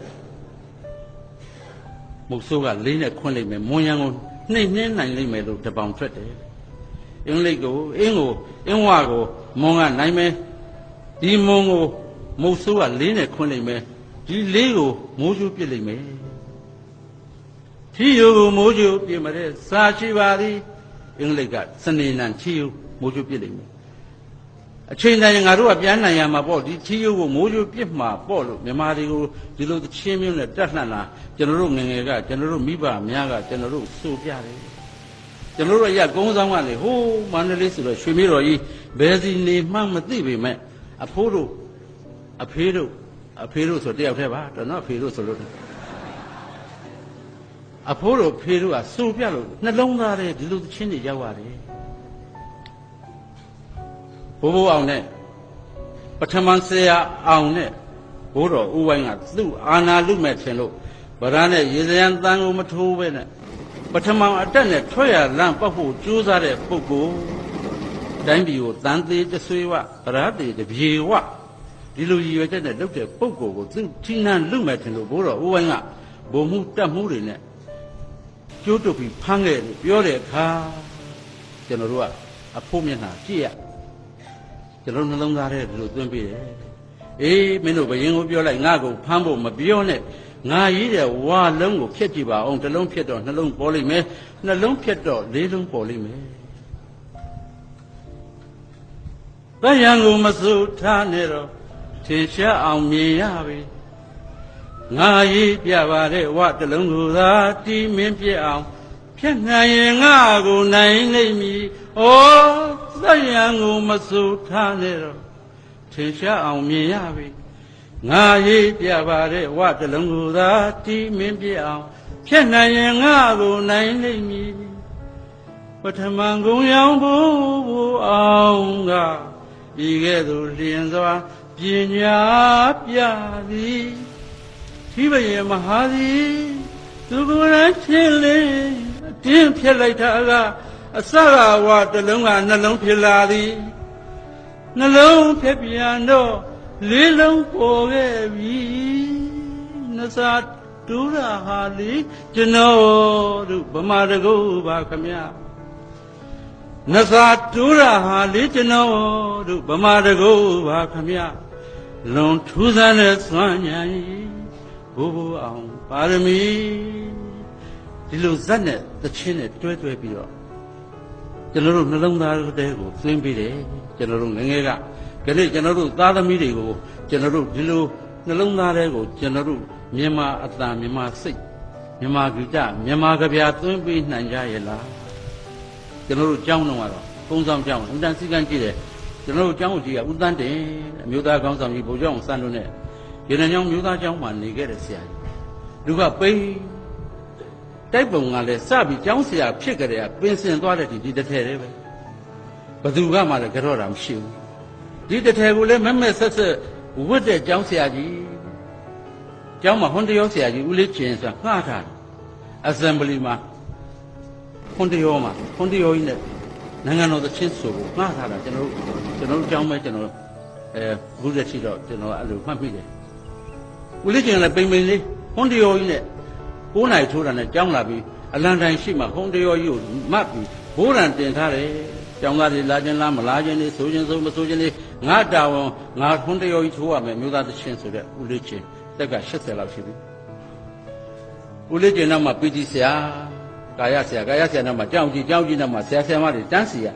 Speaker 1: မုတ်ဆိုးကလေးနဲ့ခွင်းလိုက်မယ်မွန်ရံကိုနှိမ့်နှင်းနိုင်လိုက်မယ်လို့တပောင်ထွက်တယ်အင်္ဂလိပ်ကိုအင်းဝကိုမွန်ကနိုင်မယ်ဒီမွန်ကိုမုတ်ဆိုးကလေးနဲ့ခွင်းလိုက်မယ်ဒီလေးကိုမိုးကျူးပစ်လိုက်မယ်ထီယိုကိုမိုးကျူပြစ်မတဲ့စာရှိပါသည်အင်္ဂလိပ်ကစနေနံထီယိုမိုးကျူပြစ်လိမ့်မယ်အချိန်တိုင်းငါတို့ကပြန်နိုင်ရမှာပေါ့ဒီထီယိုကိုမိုးကျူပြစ်မှာပေါ့လို့မြန်မာတွေကိုဒီလိုချင်းမျိုးနဲ့တတ်လှန့်လာကျွန်တော်တို့ငငယ်ကကျွန်တော်တို့မိဘများကကျွန်တော်တို့စိုးပြတယ်ကျွန်တော်တို့ရကုန်းဆောင်ကနေဟိုးမန္တလေးဆိုတော့ရွှေမီးတော်ကြီးဘယ်စီနေမှမသိပေမဲ့အဖိုးတို့ အဖေတို့ဆိုတယောက်တည်းပါတော်နော်အဖေတို့ဆိုလို့အဖိုးတို့ဖေတို့ကစိုးပြလို့နှလုံးသားတဲ့ဒီလိုသချင်းတွေရောက်ရတယ်ဘိုးဘိုးအောင်နဲ့ပထမဆရာအောင်နဲ့ဘိုးတော်ဦးဝိုင်းကသူ့အာနာလူမဲ့ထင်လို့ဗရန်နဲ့ရေစရန်တန်ကိုမထိုးပဲနဲ့ပထမအတက်နဲ့ထွက်ရလမ်းပောက်ဖို့ကြိုးစားတဲ့ပုဂ္ဂိုလ်တိုင်းပြည်ကိုတန်သေးတဆွေးဝဗရတေတပြေဝဒီလိုရည်ရွယ်ချက်နဲ့လုပ်တဲ့ပုဂ္ဂိုလ်ကိုသူထီးနှံလူမဲ့ထင်လို့ဘိုးတော်ဦးဝိုင်းကဘုံမှုတက်မှုတွေနဲ့ကျိုးတုပ်ပြီးဖမ်းခဲ့တယ်ပြောတဲ့အခါကျွန်တော်တို့ကအဖို့မျက်နှာကြည့်ရကျွန်တော်နှလုံးသားထဲဒီလိုသွင်းပေးတယ်အေးမင်းတို့ဘယင်ကိုပြောလိုက်ငါ့ကိုဖမ်းဖို့မပြောနဲ့ငါရေးတဲ့ဝါလုံးကိုဖျက်ကြည့်ပါအောင်တစ်လုံးဖျက်တော့နှလုံးပေါ်လိမ့်မယ်နှလုံးဖျက်တော့လေးလုံးပေါ်လိမ့်မယ်တယံကိုမစိုးထားနဲ့တော့ထင်ရှားအောင်မြင်ရပြီငါရေးပြပါတဲ့ဝတစ်လုံးကိုသာတီးမင်းပြအောင်ဖြတ်နိုင်ရင်ငါကိုနိုင်လိမ့်မည်ဩသယံကိုမစိုးထားနဲ့တော့ထင်ရှားအောင်မြင်ရပြီငါရေးပြပါတဲ့ဝတစ်လုံးကိုသာတီးမင်းပြအောင်ဖြတ်နိုင်ရင်ငါကိုနိုင်လိမ့်မည်ပထမကုံရောင်ဖို့အောင်ကဒီကဲ့သို့လျင်စွာပညာပြသည်ဒီဘယေမဟာသည်သူကိုယ်တိုင်ချင်းလေးအတင်းဖြစ်လိုက်တာကအစကဝတစ်လုံးကနှလုံးဖြစ်လာသည်နှလုံးဖြစ်ပြန်တော့လေးလုံးပေါ်ခဲ့ပြီနှစာတူရာဟာလေကျွန်တော်တို့ဗမာတကုတ်ပါခမနှစာတူရာဟာလေကျွန်တော်တို့ဗမာတကုတ်ပါခမလွန်ထူးဆန်းတဲ့စွမ်းဉာဏ်ကြီးဘိုးဘိုးအောင်ပါရမီဒီလိုဇက်နဲ့တချင်းနဲ့တွဲပြီးတော့ကျွန်တော်တို့နှလုံးသားတဲကိုသွင်းပေးတယ်ကျွန်တော်တို့ငငယ်ကဒီနေ့ကျွန်တော်တို့သားသမီးတွေကိုကျွန်တော်တို့ဒီလိုနှလုံးသားတဲကိုကျွန်တော်တို့မြန်မာအတန်မြန်မာစိတ်မြန်မာဂီတမြန်မာကြပြသွင်းပေးနိုင်ကြရဲ့လားကျွန်တော်တို့ကြောင်းတော့ကုန်းဆောင်ကြောင်းအတန်စီကံကြည့်တယ်ကျွန်တော်တို့ကျောင်းကြီးကဦးတန်းတင်အမျိုးသားကောင်းဆောင်ကြီးဗိုလ်ချုပ်အောင်စံလို့နဲ့ရေနံချောင်းမျိုးသားကျောင်းမှာနေခဲ့တဲ့ဆရာကြီးလူကပိန်တိုက်ပုံကလည်းစပြီးကျောင်းဆရာဖြစ်ကြတဲ့ပင်စင်သွားတဲ့ဒီတစ်ထည်လေးပဲဘသူကမှလည်းကြော့တာမရှိဘူးဒီတစ်ထည်ကိုလည်းမက်မက်ဆက်ဆက်ဝတ်တဲ့ကျောင်းဆရာကြီးကျောင်းမှာဟွန်တရောဆရာကြီးဦးလေးကျင်ဆိုတာငှားထားတယ် assembly မှာဟွန်တရောကြီးနဲ့နိုင်ငံတော်သချင်းဆိုကိုငှားထားတာကျွန်တော်တို့ကျောင်းမဲ့ကျွန်တော်အခုလက်ရှိတော့ကျွန်တော်အဲ့လိုမှတ်မိတယ်ဦးလေးကျင်လည်းပိန်ပိန်လေးဟွန်းတရောကြီးနဲ့9နိုင်ထိုးတာနဲ့ကျောင်းလာပြီးအလံတိုင်းရှိမှဟွန်းတရောကြီးကိုမှတ်ပြီးဘိုးရန်တင်ထားတယ်ကျောင်းသားတွေလာခြင်းလားမလာခြင်းလေးဆိုခြင်းဆိုမဆိုခြင်းလေးငါတာဝန်ငါဟွန်းတရောကြီးထိုးရမယ်မျိုးသားသချင်းဆိုတဲ့ဦးလေးကျင်တက်က80လောက်ရှိပြီဦးလေးကျင်နောက်မှာပီတီဆရာကာယဆရာနောက်မှာကြောင်းကြီးနောက်မှာဆရာမတွေတန်းစီရ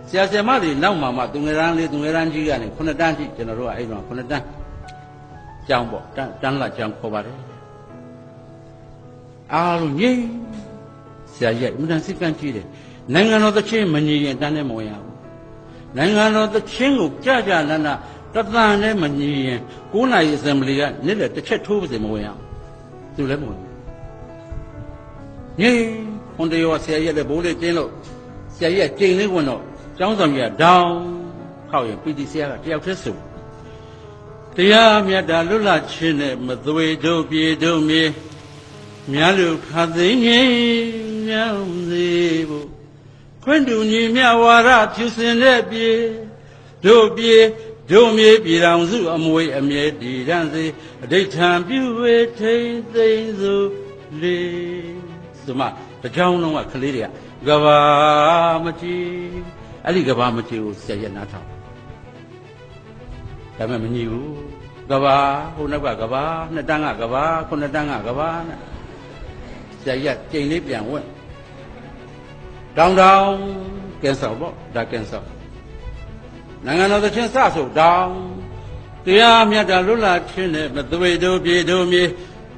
Speaker 1: ဆရာမတွေနောက်မှာသူငယ်တန်းကြီးကနေ9တန်းကြီးကျွန်တော်တို့ကအဲ့တော့9တန်းကျောင်းပေါ့တန်းလာကျောင်းခေါ်ပါတယ်အားလုံးငြိမ်ဆရာကြီးအမှန်တန်စိတ်ကန်းကြည့်တယ်နိုင်ငံတော်သချင်းမညီရင်တန်းနဲ့မဝင်ရဘူးနိုင်ငံတော်သချင်းကိုကြနာနာတသန်နဲ့မညီရင်9နာရီအစင်မလီကနေ့လည်းတစ်ချက်ထိုးပါစေမဝင်ရဘူးသူလည်းမဝင်ဘူးငြိမ်ဟွန်တရောဆရာကြီးလည်းဘိုးလေးကျင်းလို့ဆရာကြီးကကျိန်လေးဝင်တော့ကျောင်းဆောင်ကြီးကဒေါင်းခောက်ရင်ပီတီဆရာကတယောက်တည်းစုတရားမြတ်တာလွတ်လပ်ခြင်းနဲ့မသွေတို့ပြေတို့မြေမြတ်လူခသိငိမ့်မြောင်းစေဖို့ခွင့်တူညီမြဝါရဖြူစင်တဲ့ပြေတို့မြေပြည်တော်စုအမွေအမြဲတည်ရန်စေအဋိဌံပြုဝေထိမ့်သိမ့်စုလေဆိုမှတကြောင်လုံးကကလေးတွေကကဘာမကြည့်အဲ့ဒီကဘာမကြည့်ကိုဆရာရနားထောင်ဒါမှမညီဘူးကဘာဟိုနောက်ကကဘာ2တန်းကကဘာ9တန်းကကဘာနဲ့ဆရာရကျိန်လေးပြန်ဝင့်တောင်းကင်ဆော့ပေါ့ဒါကင်ဆော့နိုင်ငံတော်သချင်းစဆိုတောင်းတရားမြတ်တာလွတ်လာခြင်းနဲ့မသွေတို့ပြေတို့မြေ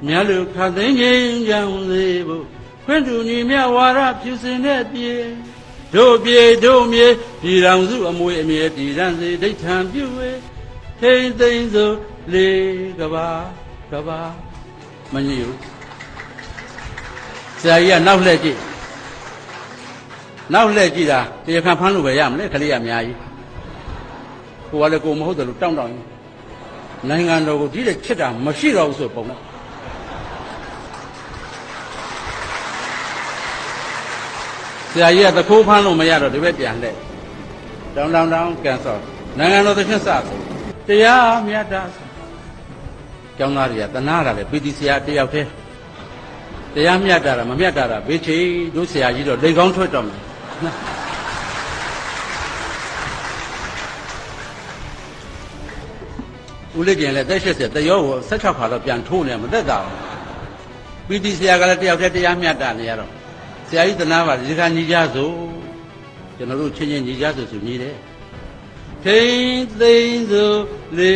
Speaker 1: မြတ်လူခသိငိမ့်ကြောင်းစေဖို့ခွင့်တူညီမြဝါရဖြူစင်တဲ့ပြေတို့မြေပြည်တော်စုအမွေအမြဲတည်ရန်စေဒိဋ္ဌံပြုဝေ ထိန်သိမ်းစို့လေကဘာမညစ်ဘူးဆရာကြီးကနောက်လှည့်ကြည့်တာတရားခံဖမ်းလို့ပဲရမလဲခလေးရအများကြီးကိုကလည်းကိုမဟုတ်တယ်လို့တောင်းနိုင်ငံတော်ကိုဒီတဲ့ချစ်တာမရှိတော့ဘူးဆိုပုံလားဆရာကြီးကသခိုးဖမ်းလို့မရတော့ဒီဘက်ပြန်လှည့်တောင်းကန်ဆော့နိုင်ငံတော်သခင်စဆိုတရားမြတ်တာကျောင်းသားတွေကတနာတာလေပီတိဆရာတယောက်တည်းတရားမြတ်တာမမြတ်တာဘေးချီတို့ဆရာကြီးတော့လိန်ကောင်းထွက်တော့မယ်ဦးလေးကျင်လည်းတက်80တရောကို16ခါတော့ပြန်ထိုးနေမသက်တာဘူးပီတိဆရာကလည်းတယောက်တည်းတရားမြတ်တာနေရတော့ဆရာကြီးတနာပါဒီခါညီကြဆိုကျွန်တော်တို့ချင်းညီကြဆိုညီတယ်ထိန်သိမ်းစို့လေ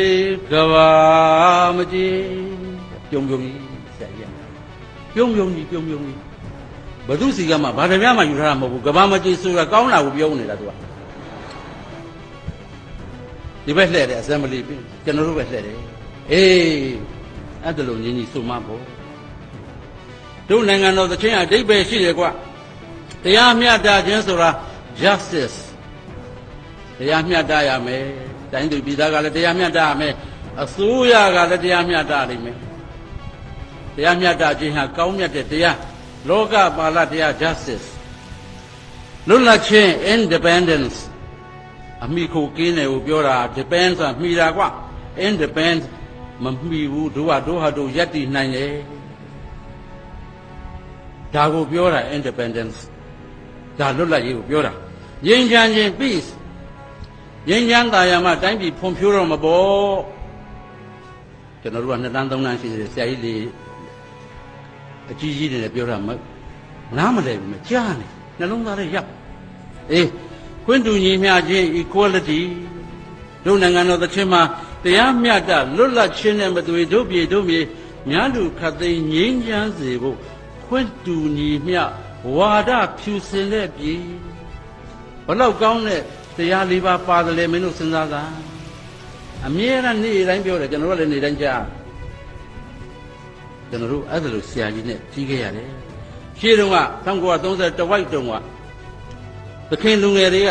Speaker 1: ကဘာမကြည်ပြုံကြီးဆရာကြီးပြုံကြီးဘသူစီကမှဘာတပြားမှယူထားတာမဟုတ်ဘူးကဘာမကြည်ဆိုတာကောင်းတာကိုပြောနေတာသူကဒီဘက်လှည့်တယ် assembly ကျွန်တော်တို့ပဲလှည့်တယ်အေးအဲ့ဒါလိုညီဆိုမှပေါ့တို့နိုင်ငံတော်သခင်အဓိပ္ပာယ်ရှိတယ်ကွတရားမျှတခြင်းဆိုတာ justice တရားမျှတရမယ်တိုင်းသူပြည်သားကလည်းတရားမျှတရမယ်အစိုးရကလည်းတရားမျှတနိုင်မယ်တရားမျှတခြင်းဟာကောင်းမြတ်တဲ့တရားလောကပါဠတရား justice လွတ်လပ်ခြင်း independence အမိခိုကင်းတယ်ကိုပြောတာ depend ဆိုတာမှီတာကွindepend မမှီဘူးတို့ဟာတို့ယက်တည်နိုင်တယ်ဒါကိုပြောတာ independence ဒါလွတ်လပ်ရေးကိုပြောတာငြိမ်းချမ်းခြင်း peace ငြိမ်းချမ်းသာယာမှတိုင်းပြည်ဖွံ့ဖြိုးတော့မပေါ့ကျွန်တော်တို့က2တန်း3တန်းရှိတယ်ဆရာကြီးလေးအကြီးတွေလည်းပြောတာမနားမလဲဘူးမကြားနေနှလုံးသားလေးရောက်အေးခွင့်တူညီမျှခြင်း equality တို့နိုင်ငံတော်သခင်မှာတရားမျှတလွတ်လပ်ခြင်းနဲ့မသွေတို့ပြည်တို့မြေများလူခတ်သိမ်းငြိမ်းချမ်းစေဖို့ခွင့်တူညီမျှဝါဒဖြူစင်တဲ့ပြည်ဘလောက်ကောင်းတဲ့တရား၄ပါးပါတယ်လေမင်းတို့စဉ်းစားတာအမြဲတမ်းနေ့တိုင်းပြောတယ်ကျွန်တော်တို့လည်းနေ့တိုင်းကြားကျွန်တော်တို့အဲ့ဒါလိုဆရာကြီးနဲ့ကြီးခဲ့ရတယ်ရှင်းတော့က1930တဝိုက်တုန်းကသခင်လူငယ်တွေက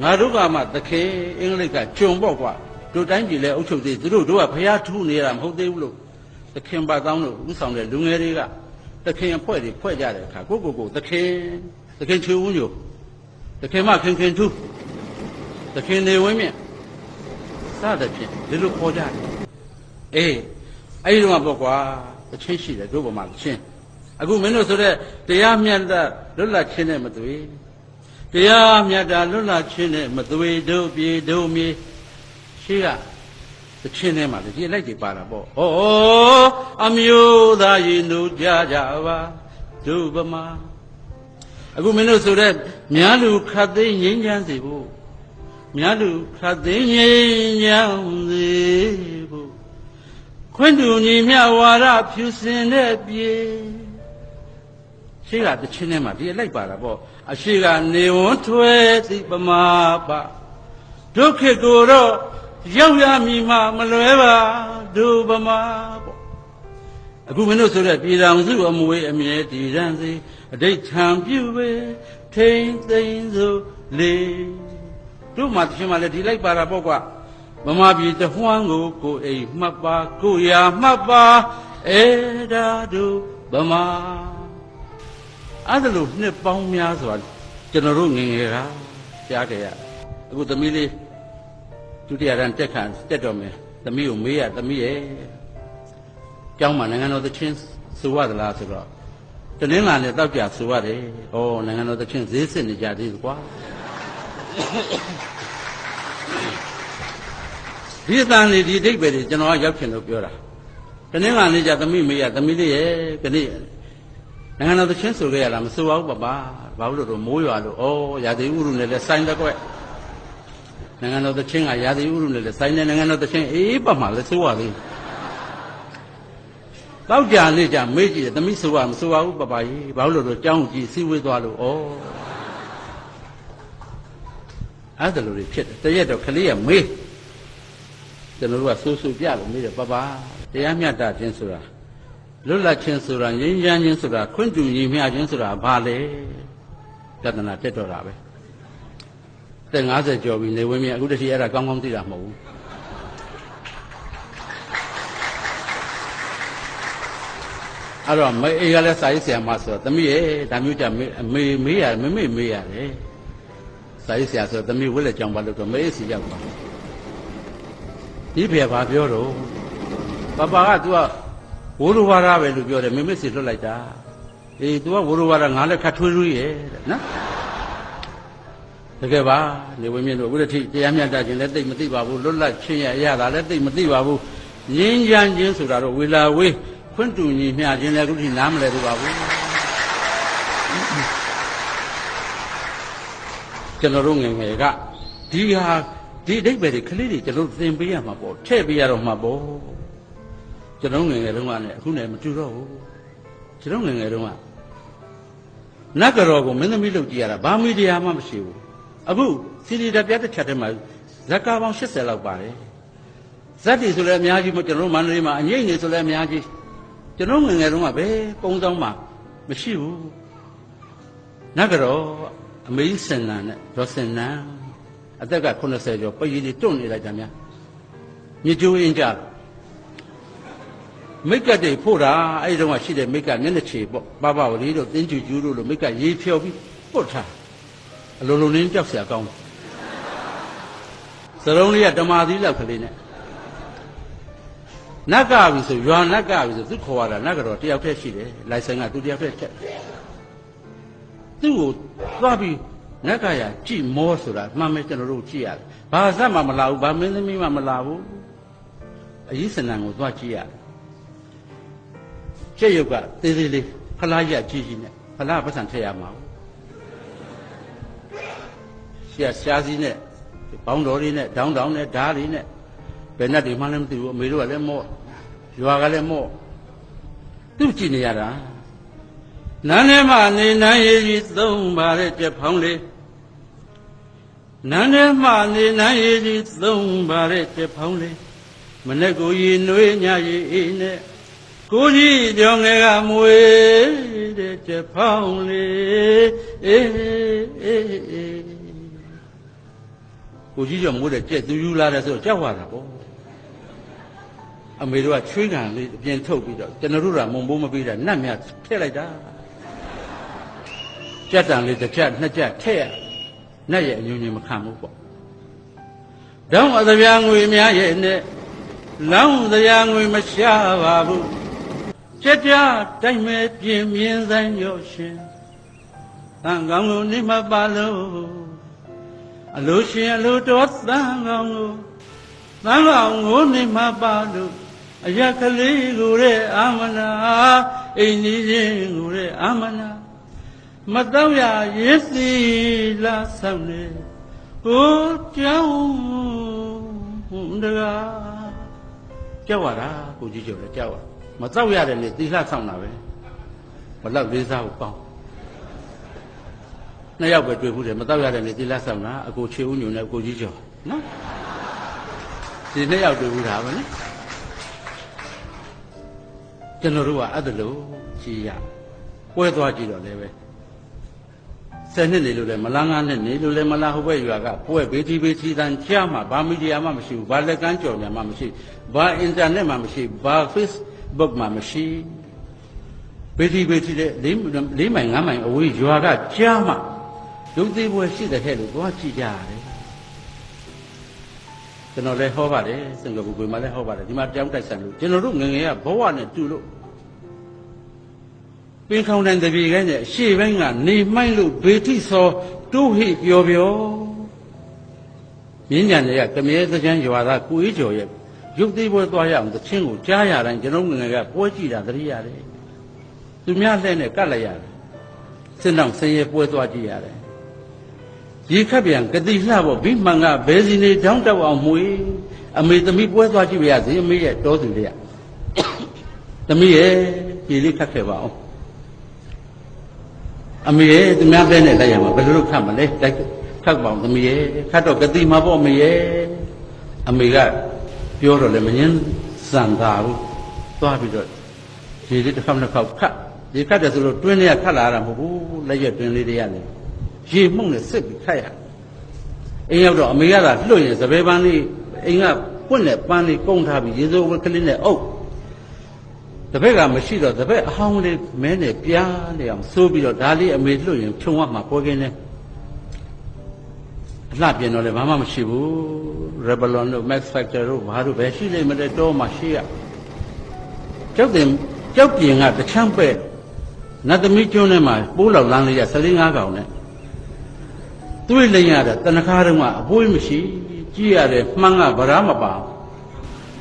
Speaker 1: ငါတို့ကမှသခင်အင်္ဂလိပ်ကဂျုံပေါ့ကွာတို့တိုင်းပြည်လဲအုပ်ချုပ်သေးသူတို့ကဖျားထူးနေတာမဟုတ်သေးဘူးလို့သခင်ပါတောင်းလို့ဥဆောင်တဲ့လူငယ်တွေကသခင်အဖွဲ့တွေဖွဲ့ကြတဲ့အခါကိုသခင်ချွေဦးညိုသခင်မခင်ထူးသခင်နေဝင်းမြင့်စသဖြင့်ဒီလိုခေါ်ကြတယ်အေးအဲ့ဒီတော့ပေါ့ကွာအချင်းရှိတယ်တို့ပေါ်မှာချင်းအခုမင်းတို့ဆိုတဲ့တရားမျှတလွတ်လပ်ခြင်းနဲ့မသွေတရားမျှတလွတ်လပ်ခြင်းနဲ့မသွေတို့ပြည်တို့မြေရှိကသချင်းထဲမှာဒီလိုက်တွေပါတာပေါ့ဩအမျိုးသားရင်တို့ကြပါတို့ဗမာအခုမင်းတို့ဆိုတဲ့များလူခတ်သိမ်းငြိမ်းချမ်းစေဖို့များလူခတ်သိမ်းငြိမ်းချမ်းစေဖို့ခွင့်တူညီမျှဝါဒဖြူစင်တဲ့ပြေရှိကတချင်းထဲမှာဒီလိုက်ပါတာပေါ့အရှိကနေဝန်းထွဲသည့်ပမာပဒုက္ခကိုတော့ရောက်ရမည်မှမလွဲပါဒုဗမာပေါ့အခုမင်းတို့ဆိုတဲ့ပြည်တော်စုအမွေအမြဲတည်ရန်စေအဋိဋ္ဌံပြုပဲထိန်သိမ်းစို့လေတို့မှတချင်းမှလည်းဒီလိုက်ပါတာပေါ့ကွာဗမာပြည်တဝန်းကိုအိမ်မှတ်ပါကိုရာမှတ်ပါအဲ့ဒါတို့ဗမာအဲ့ဒါလို့နှစ်ပေါင်းများစွာကျွန်တော်တို့ငယ်ငယ်ကကြားခဲ့ရအခုသမီးလေးဒုတိယတန်းတက်တော်မယ်သမီးကိုမေးရသမီးရဲ့ကျောင်းမှာနိုင်ငံတော်သချင်းဆိုရသလားဆိုတော့တနင်္လာနေ့တောက်ကြဆိုရတယ်ဩနိုင်ငံတော်သချင်းဈေးစစ်နေကြသေးတယ်ကွာဒီအတန်လေးဒီအဓိပ္ပာယ်တွေကျွန်တော်ကရောက်ချင်လို့ပြောတာတနင်္လာနေ့ကျသမီးမေးရသမီးလေးရဲ့ဒီနေ့နိုင်ငံတော်သချင်းဆိုခဲ့ရလားမဆိုပါဘူးပါဘာလို့လို့မိုးရွာလို့ဩရာသီဥတုနဲ့လည်းဆိုင်တဲ့ကွက်နိုင်ငံတော်သချင်းကရာသီဥတုနဲ့လည်းဆိုင်တဲ့နိုင်ငံတော်သချင်းအေးပတ်မှလည်းဆိုရသေးတောက်ကြလေးကြမေးကြည့်တယ်သမီးဆိုပါမဆိုပါဘူးပါကြီးဘာလို့လို့ကြောင်းကြည့်စီဝေးသွားလို့အဲ့ဒါလိုတွေဖြစ်တယ်တရက်တော့ကလေးကမေး ကျွန်တော်တို့ကစိုးစိုးပြလို့မေးတယ်ပပတရားမျှတခြင်းဆိုတာလွတ်လပ်ခြင်းဆိုတာငြိမ်းချမ်းခြင်းဆိုတာခွင့်တူညီမျှခြင်းဆိုတာဘာလဲပြဿနာတက်တော့တာပဲတဲ့90ကျော်ပြီနေဝင်းမြအခုတည်းအဲ့ဒါကောင်းကောင်းသိတာမဟုတ်ဘူးအဲ့တော့မေအေးကလည်းစာရေးဆရာမဆိုတော့သမီးရဲ့ဒါမျိုးကြမေးရမမေ့မေးရတယ်စာရေးဆရာဆိုတော့သမီးဝက်လက်ကြောင်ပါလို့တော့မေးစီရောက်ပါဒီဖေဘာပြောတော့ပပက तू ကဝိုးလိုဝါဒပဲလို့ပြောတယ်မေမေစီလွတ်လိုက်တာအေး तू ကဝိုးလိုဝါဒငါလည်းခတ်ထွေးထွေးရဲ့တဲ့နော်တကယ်ပါနေဝင်းမြင့်တို့အခုတည်းတရားမျှတခြင်းလည်းသိမသိပါဘူးလွတ်လပ်ခြင်းရတာလည်းသိမသိပါဘူးငြင်းချမ်းခြင်းဆိုတာတော့ဝေလာဝေးခွင့်တူညီမျှခြင်းလည်းအခုတည်းနားမလဲသေးပါဘူးကျွန်တော်တို့ငယ်ငယ်ကဒီအဓိပ္ပာယ်တွေကလေးတွေကျွန်တော်သင်ပေးရမှာပေါ့ထည့်ပေးရတော့မှာပေါ့ကျွန်တော်ငယ်ငယ်တုန်းကလည်းအခုနဲ့မတူတော့ဘူးကျွန်တော်ငယ်ငယ်တုန်းကနတ်ကတော်ကိုမင်းသမီးလုပ်ကြည့်ရတာဘာမီဒီယာမှမရှိဘူးအခုစီဒီတပြတ်တစ်ချက်တည်းမှာဇက်ကာပေါင်း80လောက်ပါတယ်ဇက်တွေဆိုလည်းအများကြီးမကျွန်တော်မန္တလေးမှာအငိမ့်နေဆိုလည်းအများကြီးကျွန်တော်ငယ်ငယ်တုန်းကပဲပုံဆောင်မှာမရှိဘူးနတ်ကတော်အမေစင်နန်နဲ့ဒေါ်စင်နန်အသက်က80ကျော်ပရည်တွေတွန့်နေလိုက်တာများမြေကျိုးအင်းကြမိတ်ကတ်တွေဖို့တာအဲ့ဒီတော့ရှိတဲ့မိတ်ကတ်မျက်နှာချေပေါ့ပပဝရီတို့တင်းကျူကျူးတို့လိုမိတ်ကတ်ရေးဖြော်ပြီးပုတ်ထားအလုံးလုံးလေးကြောက်เสียကောင်းစရုံးလေးကဓမ္မသီးလောက်ကလေးနဲ့နတ်ကပြီဆိုရွာနတ်ကပြီဆိုသူခေါ်ရတာနတ်ကတော့တယောက်တည်းရှိတယ်လိုင်စင်ကသူတယောက်တည်းချက်သူ့ကိုသွားပြီးနတ်ကရကြည်မောဆိုတာမှန်မယ်ကျွန်တော်တို့ကြည့်ရတယ်ဘာဇက်မှမလာဘူးဘာမင်းသမီးမှမလာဘူးအကြီးစနံကိုသွားကြည့်ရတယ်ကျက်ရုပ်ကသေးသေးလေးဖလားရကြီးကြီးနဲ့ဖလားပတ်စံထည့်ရမှာရှားစည်းနဲ့ဘောင်းတော်လေးနဲ့ဒေါင်းတောင်းနဲ့ဓားလေးနဲ့ဘယ်နဲ့ဒီမှလည်းမသိဘူးအမေတို့ကလည်းမော့ရွာကလည်းမော့သူ့ကြည့်နေရတာနန်းထဲမှာနေနန်းရည်ကြီးသုံးပါတဲ့ကြက်ဖောင်းလေးနန်းထဲမှာနေနန်းရည်ကြီးသုံးပါတဲ့ကြက်ဖောင်းလေးမနဲ့ကိုရည်နွေးညရည်အေးနဲ့ကိုကြီးကြောင့်ငယ်ကမွေတဲ့ကြက်ဖောင်းလေးအေးကိုကြီးကြောင့်မွေးတဲ့ကြက်သူယူလာတယ်ဆိုတော့ကြောက်ရတာပေါ့အမေတို့ကချွေးကန်လေးအပြင်ထုတ်ပြီးတော့ကျွန်တော်တို့ကမုံဘိုးမပေးတာနတ်မြတ်ထည့်လိုက်တာကြက်တန်လေးတစ်ချက်နှစ်ချက်ထည့်ရနတ်ရဲ့အညွန့်ညင်မခံဘူးပေါ့တောင်းအသပြာငွေများရဲ့နဲ့လောင်းသရာငွေမရှားပါဘူးကြက်ကြတိုက်မဲ့ပြင်မြင်ဆိုင်ရောရှင်တန်ကောင်းကိုနေမပါလို့အလိုရှင်အလိုတော်တန်ကောင်းကိုတန်ကောင်းကိုနေမပါလို့အရက်ကလေးကိုတဲ့အာမနာအိမ်ကြီးချင်းကိုတဲ့အာမနာမတော့ရရစ်စီလာဆောင်နေကိုကြောင်းတကားကြောက်ရတာကိုကြီးကျော်လည်းကြောက်ရမတော့ရတယ်လေသီလဆောင်တာပဲဘလောက်လေးစားကိုပေါင်းနှစ်ယောက်ပဲတွေ့ဘူးတယ်မတော့ရတယ်လေသီလဆောင်တာအကိုချေဦးညုံနဲ့အကိုကြီးကျော်နော်ဒီနှစ်ယောက်တွေ့ဘူးတာပဲနော်ကျွန်တော်တို့ကအဲ့ဒါလို့ကြည်ရပွဲသွားကြည့်တော့လည်းပဲ10နှစ်နေလို့လည်းမလား9နှစ်နေလို့လည်းမလားဟိုဘက်ရွာကပွဲဘေးတီတန်ကြားမှာဘာမီဒီယာမှမရှိဘူးဘာလက်ကမ်းကြော်ညာမှမရှိဘာအင်တာနက်မှမရှိဘာ Facebook မှမရှိဘေးတီတဲ့4မိုင်5မိုင်အဝေးရွာကကြားမှာဒုတိယပွဲရှိတဲ့ဟဲ့လို့သွားကြည့်ကြရတယ်ကျွန်တော်လည်းဟောပါတယ်စင်ကာပူမှာလည်းဟောပါတယ်ဒီမှာတောင်းတိုက်ဆန်လို့ကျွန်တော်တို့ငငယ်ကဘဝနဲ့တူလို့ပင်ခေါင်တိုင်းတပြေခိုင်းတဲ့ရှေ့ဘက်ကနေမှိုင်းလို့ဘေတိစောတိုးဟိပြောမြင်းညံတွေကကမြဲသချမ်းရွာသားကိုအေးကျော်ရဲ့ရုပ်သေးပွဲသွားရအောင်သချင်းကိုကြားရတိုင်းကျွန်တော်ငငယ်ကပွဲကြည့်တာသတိရတယ်သူများလှဲ့နဲ့ကတ်လိုက်ရတယ်စစ်တောင်ဆင်းရဲပွဲသွားကြည့်ရတယ်ရေခတ်ပြန်ကတိလှပေါ့ဘိမှန်ကဘယ်စီနေတောင်းတောက်အောင်မွေအမေသမီးပွဲသွားကြည့်ပါရစေအမေရဲ့တောသူတွေကသမီးရဲ့ရေလေးခတ်ခဲ့ပါအောင်အမေရဲ့သူများတဲ့နဲ့လိုက်ရမှာဘယ်လိုလုပ်ခတ်မလဲတိုက်ခတ်ပါအောင်သမီးရဲ့ခတ်တော့ကတိမှာပေါ့အမေရဲ့အမေက ပြောတော့လည်းမငင်းစံသာဘူးသွားပြီးတော့ရေလေးတစ်ခေါက်နှစ်ခေါက်ခတ်ရေခတ်တယ်ဆိုလို့တွင်းလေးကခတ်လာတာမဟုတ်ဘူးလက်ရက်တွင်းလေးတွေရတယ်ရေမှုန့်နဲ့စစ်ပြီးခတ်ရအိမ်ရောက်တော့အမေကသာလွတ်ရင်စပယ်ပန်းလေးအိမ်ကပွင့်တဲ့ပန်းလေးကုန်းထားပြီးရေစိုးဝက်ကလေးနဲ့အုပ်တပည့်ကမရှိတော့တပည့်အဟောင်းလေးမဲနဲ့ပြားနေအောင်စိုးပြီးတော့ဒါလေးအမေလွတ်ရင်ခြုံရမှာပွဲကင်းနေအလှပြင်တော့လည်းဘာမှမရှိဘူး Revlon တို့ Max Factor တို့ဘာတို့ပဲရှိနေမလဲတော့မှရှိရကြောက်ပြင်ကတချမ်းပဲ့နတ်သမီးကျွန်းထဲမှာပိုးလောက်လမ်းလေးရ14-15ကောင်နဲ့တွေးလိုက်ရတာတဏှာတုံးကအပွေးမရှိကြည့်ရတယ်မှန်းကဗရာမပါ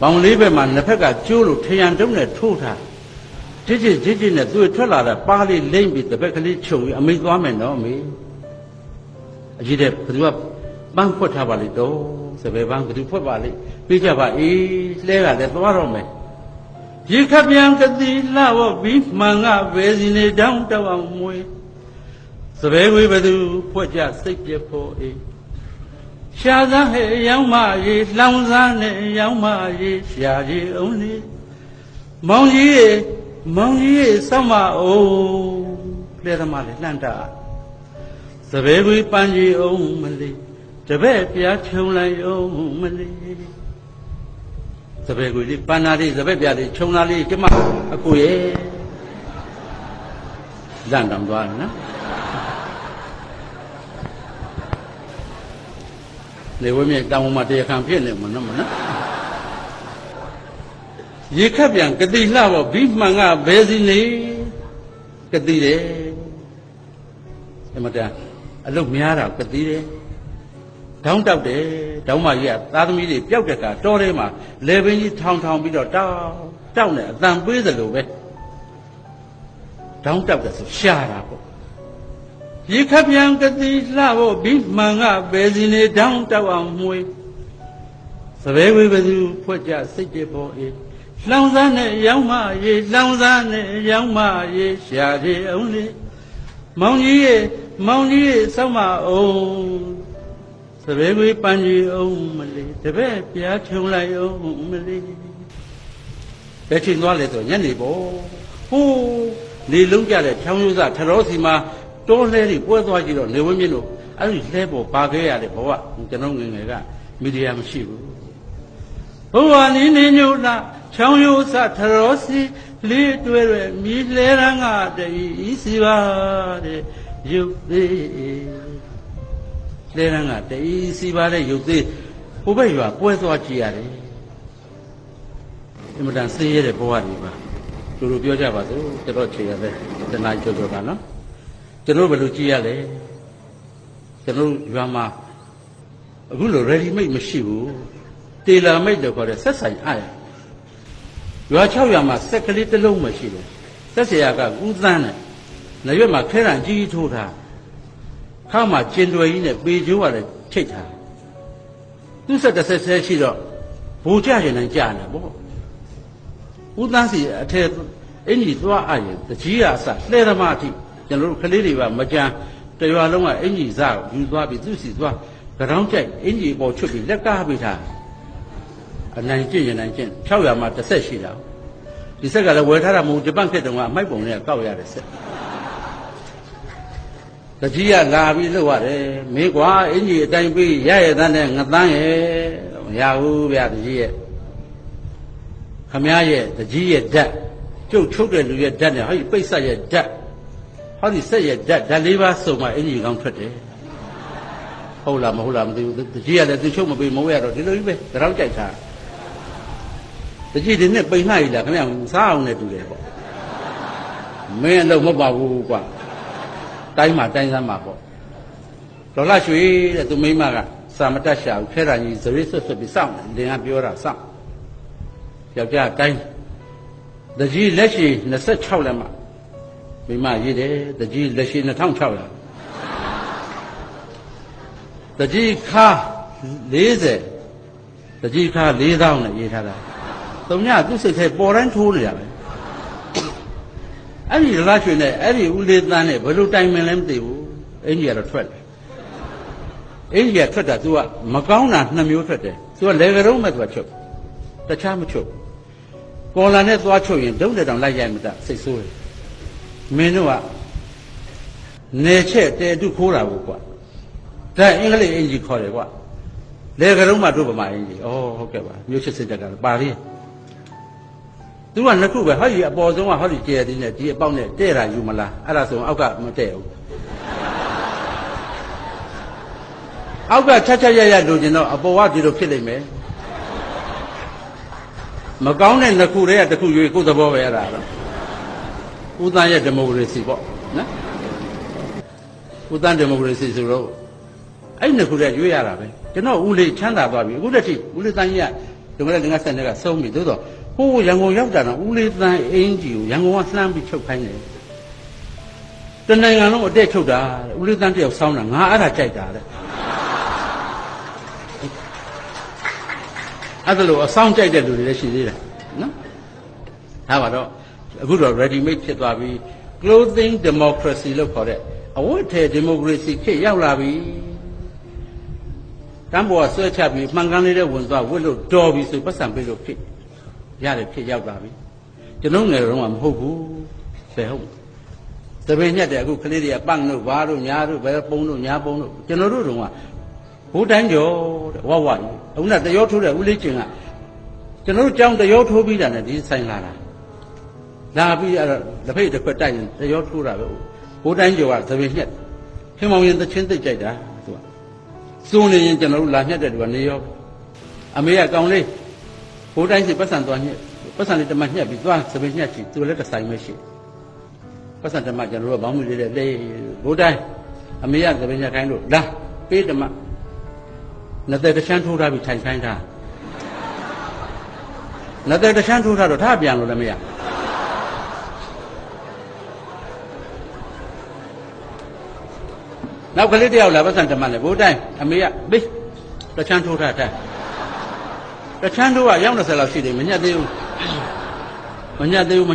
Speaker 1: ဘောင်လေးဘက်မှာနှစ်ဖက်ကကျိုးလို့ထရန်တုံးနဲ့ထိုးထားဂျစ်နဲ့သူ့ထွက်လာတဲ့ပါးလေးလိမ့်ပြီးတစ်ဖက်ကလေးချုပ်ပြီးအမေသွားမယ်နော်အမေအကြီးတဲ့ဘသူကပန်းဖွက်ထားပါလိမ့်တော့စပယ်ပန်းဘသူဖွက်ပါလိမ့်ပြေးကြပါအေးလဲကလည်းသွားတော့မယ်ရေခပ်ပြန်ကတိလှဝပြီးမှန်ကပဲစီနေတောင်းတောက်အောင်မွေးစပယ်ခွေဘသူဖွက်ကြစိတ်ပြဖို့အေးရှာစားဟဲ့ရောင်းမရေလောင်စားနဲ့ရောင်းမရေရှာရေအောင်လေမောင်ကြီးစောင့်မအောင်လဲသမားလေလှန့်တာစပယ်ခွေပန်းကြီးအောင်မလေးတပည့်ပြားချုံလိုက်အောင်မလေးစပယ်ခွေလေးပန်းနာလေးစပယ်ပြားလေးချုံလာလေးကျမအကိုရဲ့လန့်တောင်သွားတယ်နော်လေဝဲမြေတောင်မှာတရားခံဖြစ်နေမှာနော်ရေခပ်ပြန်ကတိလှပေါ့ဘိမှန်ကဘယ်စီနေကတိတယ်အမတန်အလုတ်များတာကတိတယ်တောင်းတောက်တယ်တောင်းမကြီးကသားသမီးတွေပျောက်တဲ့ကတော်ထဲမှာလေပင်ကြီးထောင်ပြီးတော့တောက်နေအတန်ပေးသလိုပဲတောင်းတောက်တယ်ဆိုရှာတာပေါ့ရေခပ်ပြန်ကတိလှဖို့ဘိမှန်ကဘယ်စီနေတောင်းတောက်အောင်မွေးစပယ်ဝေဘသူဖွက်ကြစိတ်တပေါ်အေးလောင်စားနဲ့ရောင်းမရေလောင်စားနဲ့ရောင်းမရေရှာရေအောင်လေမောင်ကြီးရေစောင့်မအောင်စပယ်ဝေပန်းကြီးအောင်မလေးတပည့်ပြားထုံလိုက်အောင်မလေးဘယ်ချိန်သွားလဲဆိုညနေပေါ့ဟိုးနေလုံးကြတဲ့ချောင်းရိုးစားထရောစီမှာတိုးလဲတွေပွဲသွားကြည့်တော့နေဝင်းမြင့်တို့အဲ့ဒီလဲပေါ်ပါခဲ့ရတယ်ဘဝကျွန်တော်ငယ်ငယ်ကမီဒီယာမရှိဘူးဘဝနီးနေညို့လားချောင်းရိုးစားထရောစီလေးတွဲရဲမြည်လဲရန်ကတည်းစီပါတဲ့ရုပ်သေးလဲရန်ကတည်းစီပါတဲ့ရုပ်သေးဟိုဘက်ရွာပွဲသွားကြည့်ရတယ်အင်မတန်ဆေးရတဲ့ဘဝတွေပါသူတို့ပြောကြပါစို့တော်တော်ချေရပဲတနားကြောကနော်ကျွန်တော်ဘယ်လိုကြည့်ရလဲကျွန်တော်ရွာမှာအခုလို ready made မရှိဘူးတေလာမိတ်လို့ခေါ်တဲ့ဆက်ဆိုင်အားရရွာ6ရွာမှာစက်ကလေးတစ်လုံးမရှိဘူးဆက်เสียကကူးသန်းတယ်နရွက်မှာခဲရန်ကြီးထိုးထားခါမှာကျင်တွယ်ကြီးနဲ့ပေကျိုးရတယ်ချိတ်ထားသူ့ဆက်တစ်ဆက်ဆဲရှိတော့ဘူကြရင်နိုင်ကြာနေပေါ့ဦးသန်းစီအထက်အင်ကြီးသွားအရင်တကြီးအစလှဲသမားအထိကျွန်တော်တို့ကလေးတွေကမကြမ်းတရွာလုံးကအင်ကြီးစားယူသွားပြီးသူ့စီသွားကြောင်းကြိုက်အင်ကြီးပေါ်ချွတ်ပြီးလက်ကားပေးထားအနိုင်ကျင့်ရင်နိုင်ကျင့်6ရွာမှာတစ်ဆက်ရှိတာဒီဆက်ကလည်းဝယ်ထားတာမဟုတ်ဂျပန်ခေတ်တုန်းကအမိုက်ပုံတွေကကောက်ရတဲ့ဆက်တကြီးကလာပြီးလှုပ်ရတယ်မင်းကွာအင်ကြီးအတိုင်းပြီးရရတဲ့နဲ့ငသန်းရဲ့မရဘူးဗျာတကြီးရဲ့ခမည်းရဲ့တကြီးရဲ့ဓာတ်ကျုပ်ချုပ်တဲ့လူရဲ့ဓာတ်နဲ့ဟောဒီပိတ်ဆက်ရဲ့ဓာတ်ဟောဒီဆက်ရဲ့ဓာတ်၄ပါးစုံမှအင်ကြီးကောင်းထွက်တယ်ဟုတ်လားမဟုတ်လားမသိဘူးတကြီးကလည်းသူချုပ်မပေးမဟုတ်ရတော့ဒီလိုကြီးပဲကြောက်ကြိုက်တာတကြီးဒီနဲ့ပိန်လှရည်လားခင်ဗျာစားအောင်နဲ့တူတယ်ပေါ့မင်းအလုပ်မပါဘူးကွာတိုင်းမှာတိုင်းစမ်းမှာပေါ့ဒေါ်လာရွှေတဲ့သူမိမကစာမတတ်ရှာဘူးခဲတာကြီးဇရိဆွတ်ပြီးစောင့်လင်ကပြောတာစောင့်ယောက်ျားတိုင်းတကြီးလက်ရှိ26လက်မှမိမရေးတယ်တကြီးလက်ရှိ2600တကြီးခါ40တကြီးခါ4000နဲ့ရေးထားတာသုံးညသူ့စိတ်ထဲပေါ်တိုင်းထိုးနေရပဲအဲ့ဒီလာရွှေနဲ့အဲ့ဒီဦးလေးတန်းနဲ့ဘယ်လိုတိုင်မင်လဲမသိဘူးအင်ကြီးကတော့ထွက်တယ်အင်ကြီးကထွက်တာ तू ကမကောင်းတာ2မျိုးထွက်တယ် तू ကလေကရုံးမဲ့ तू ကချုပ် တခြားမချုပ်ကော်လာနဲ့သွားချုပ်ရင်ဒုံတဲ့တောင်လိုက်ရိုက်မတစိတ်ဆိုးတယ်မင်းတို့ကနေချက်တဲတုခိုးတာကိုကွာဒါအင်္ဂလိပ်အင်ကြီးခေါ်တယ်ကွာလေကလုံးမှတို့ဗမာအင်ကြီးဩဟုတ်ကဲ့ပါမြို့ချစ်စစ်တက်ကပါလေးသူကနှစ်ခုပဲဟောဒီအပေါ်ဆုံးကဟောဒီကျဲသေးနဲ့ဒီအပေါက်နဲ့တဲ့တာယူမလားအဲ့ဒါဆိုအောက်ကမတဲ့ဘူးအောက်ကချက်ချက်ရရလိုချင်တော့အပေါ်ကဒီလိုဖြစ်လိမ့်မယ်မကောင်းတဲ့နှစ်ခုတည်းကတစ်ခုရွေးကိုယ်သဘောပဲအဲ့ဒါတော့ဦးသန်းရဲ့ဒီမိုကရေစီပေါ့နော်ဦးသန်းဒီမိုကရေစီဆိုတော့အဲ့နှစ်ခုတည်းရွေးရတာပဲကျွန်တော်ဦးလေးချမ်းသာသွားပြီအခုတည်းကဦးလေးတန်းကြီးကဒီကနေ့ငါဆက်နေကဆုံးပြီသို့တော့ဟိုးရန်ကုန်ရောက်တာတော့ဦးလေးတန်းအင်းကြီးကိုရန်ကုန်ကလှမ်းပြီးချုပ်ခိုင်းတယ်တနိုင်ငံလုံးအတက်ချုပ်တာဦးလေးတန်းတယောက်ဆောင်းတာငါအဲ့ဒါကြိုက်တာတဲ့အဲ့ဒါလို့အဆောင်ကြိုက်တဲ့လူတွေလည်းရှိသေးတယ်နော်ဒါပါတော့အခုတော့ ready made ဖြစ်သွားပြီ clothing democracy လို့ခေါ်တဲ့အဝတ်ထည် democracy ခေတ်ရောက်လာပြီတန်းပေါ်ကဆွဲချပြီးမှန်ကန်လေးတဲ့ဝင်သွားဝတ်လို့တော်ပြီဆိုပတ်စံပေးလို့ဖြစ်ရတယ်ဖြစ်ရောက်လာပြီကျွန်တော်ငယ်တော့မှမဟုတ်ဘူးဘယ်ဟုတ်သပင်ညက်တယ်အခုကလေးတွေကပန့်လို့ဘာလို့ညာတို့ဘယ်ပုံလို့ညာပုံလို့ကျွန်တော်တို့တုန်းကဘိုးတန်းကျော်တဲ့ဝဝကြီးအခုနတရောထိုးတဲ့ဦးလေးကျင်ကကျွန်တော်တို့ကြောင်းတရောထိုးပြီးတာနဲ့ဒီဆိုင်လာတာလာပြီးအဲ့တော့လက်ဖိတ်တစ်ခွက်တိုက်ရင်တရောထိုးတာပဲဘိုးတန်းကျော်ကသပင်ညက်ခင်မောင်ရင်သချင်းသိကြိုက်တာသူကစိုးနေရင်ကျွန်တော်တို့လာညက်တဲ့သူကနေရောအမေကကောင်းလေးဘိုးတိုင်းစီပတ်စံသွားညက်ပတ်စံလေးတမညက်ပြီးသွားသပင်ညက်ချီသူလည်းတစ်ဆိုင်ပဲရှိပတ်စံတမကျွန်တော်တို့ကဘောင်းမီလေးတဲ့လေဘိုးတိုင်းအမေကသပင်ညက်ခိုင်းလို့လာပေးတမနှစ်သက်တချမ်းထိုးထားပြီးထိုင်ခိုင်းတာနှစ်သက်တချမ်းထိုးထားတော့ထားပြန်လို့လည်းမရနောက်ကလေးတယောက်လာပတ်စံတမနဲ့ဘိုးတိုင်းအမေကဘေးတချမ်းထိုးထားတဲ့တချမ်းထိုးကရောက်20လောက်ရှိတယ်မညက်သေးဘူးမညက်သေးဘူး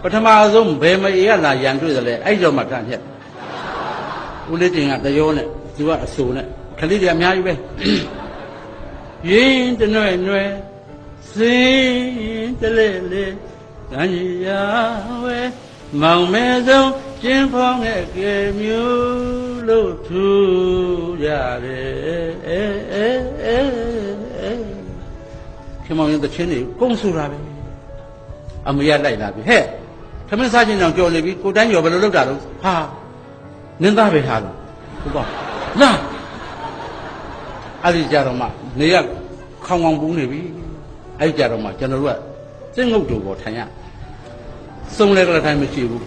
Speaker 1: ပထမဆုံးဘယ်မအေးကလာရန်တွေ့တယ်လဲအဲ့ကြောင့်မှတညက်ဦးလေးတင်ကတရောနဲ့သူကအဆူနဲ့ခလေးတွေအများကြီးပဲရင်းတနွယ်နွယ်စင်းတလေလေကံကြီးရဝဲမောင်မဲဆုံးကျင်းဖောင်းတဲ့ကေမျိုးလို့ထူရတယ်ခင်မောင်ရင်တချင်းတွေကုန်းဆူတာပဲအမေရလိုက်လာပြီဟဲ့ခမင်းစားချင်းတောင်ကြော်နေပြီကိုတိုင်းရောဘယ်လိုလုပ်တာတော့ဟာနင်းသားပဲဟာလို့ဟုတ်ပါလားအဲ့ဒီကြတော့မှနေရခေါင်ခေါင်ပူးနေပြီအဲ့ကြတော့မှကျွန်တော်တို့ကစင့်ငုတ်တူပေါ်ထိုင်ရစုံလဲကလေးတိုင်းမရှိဘူး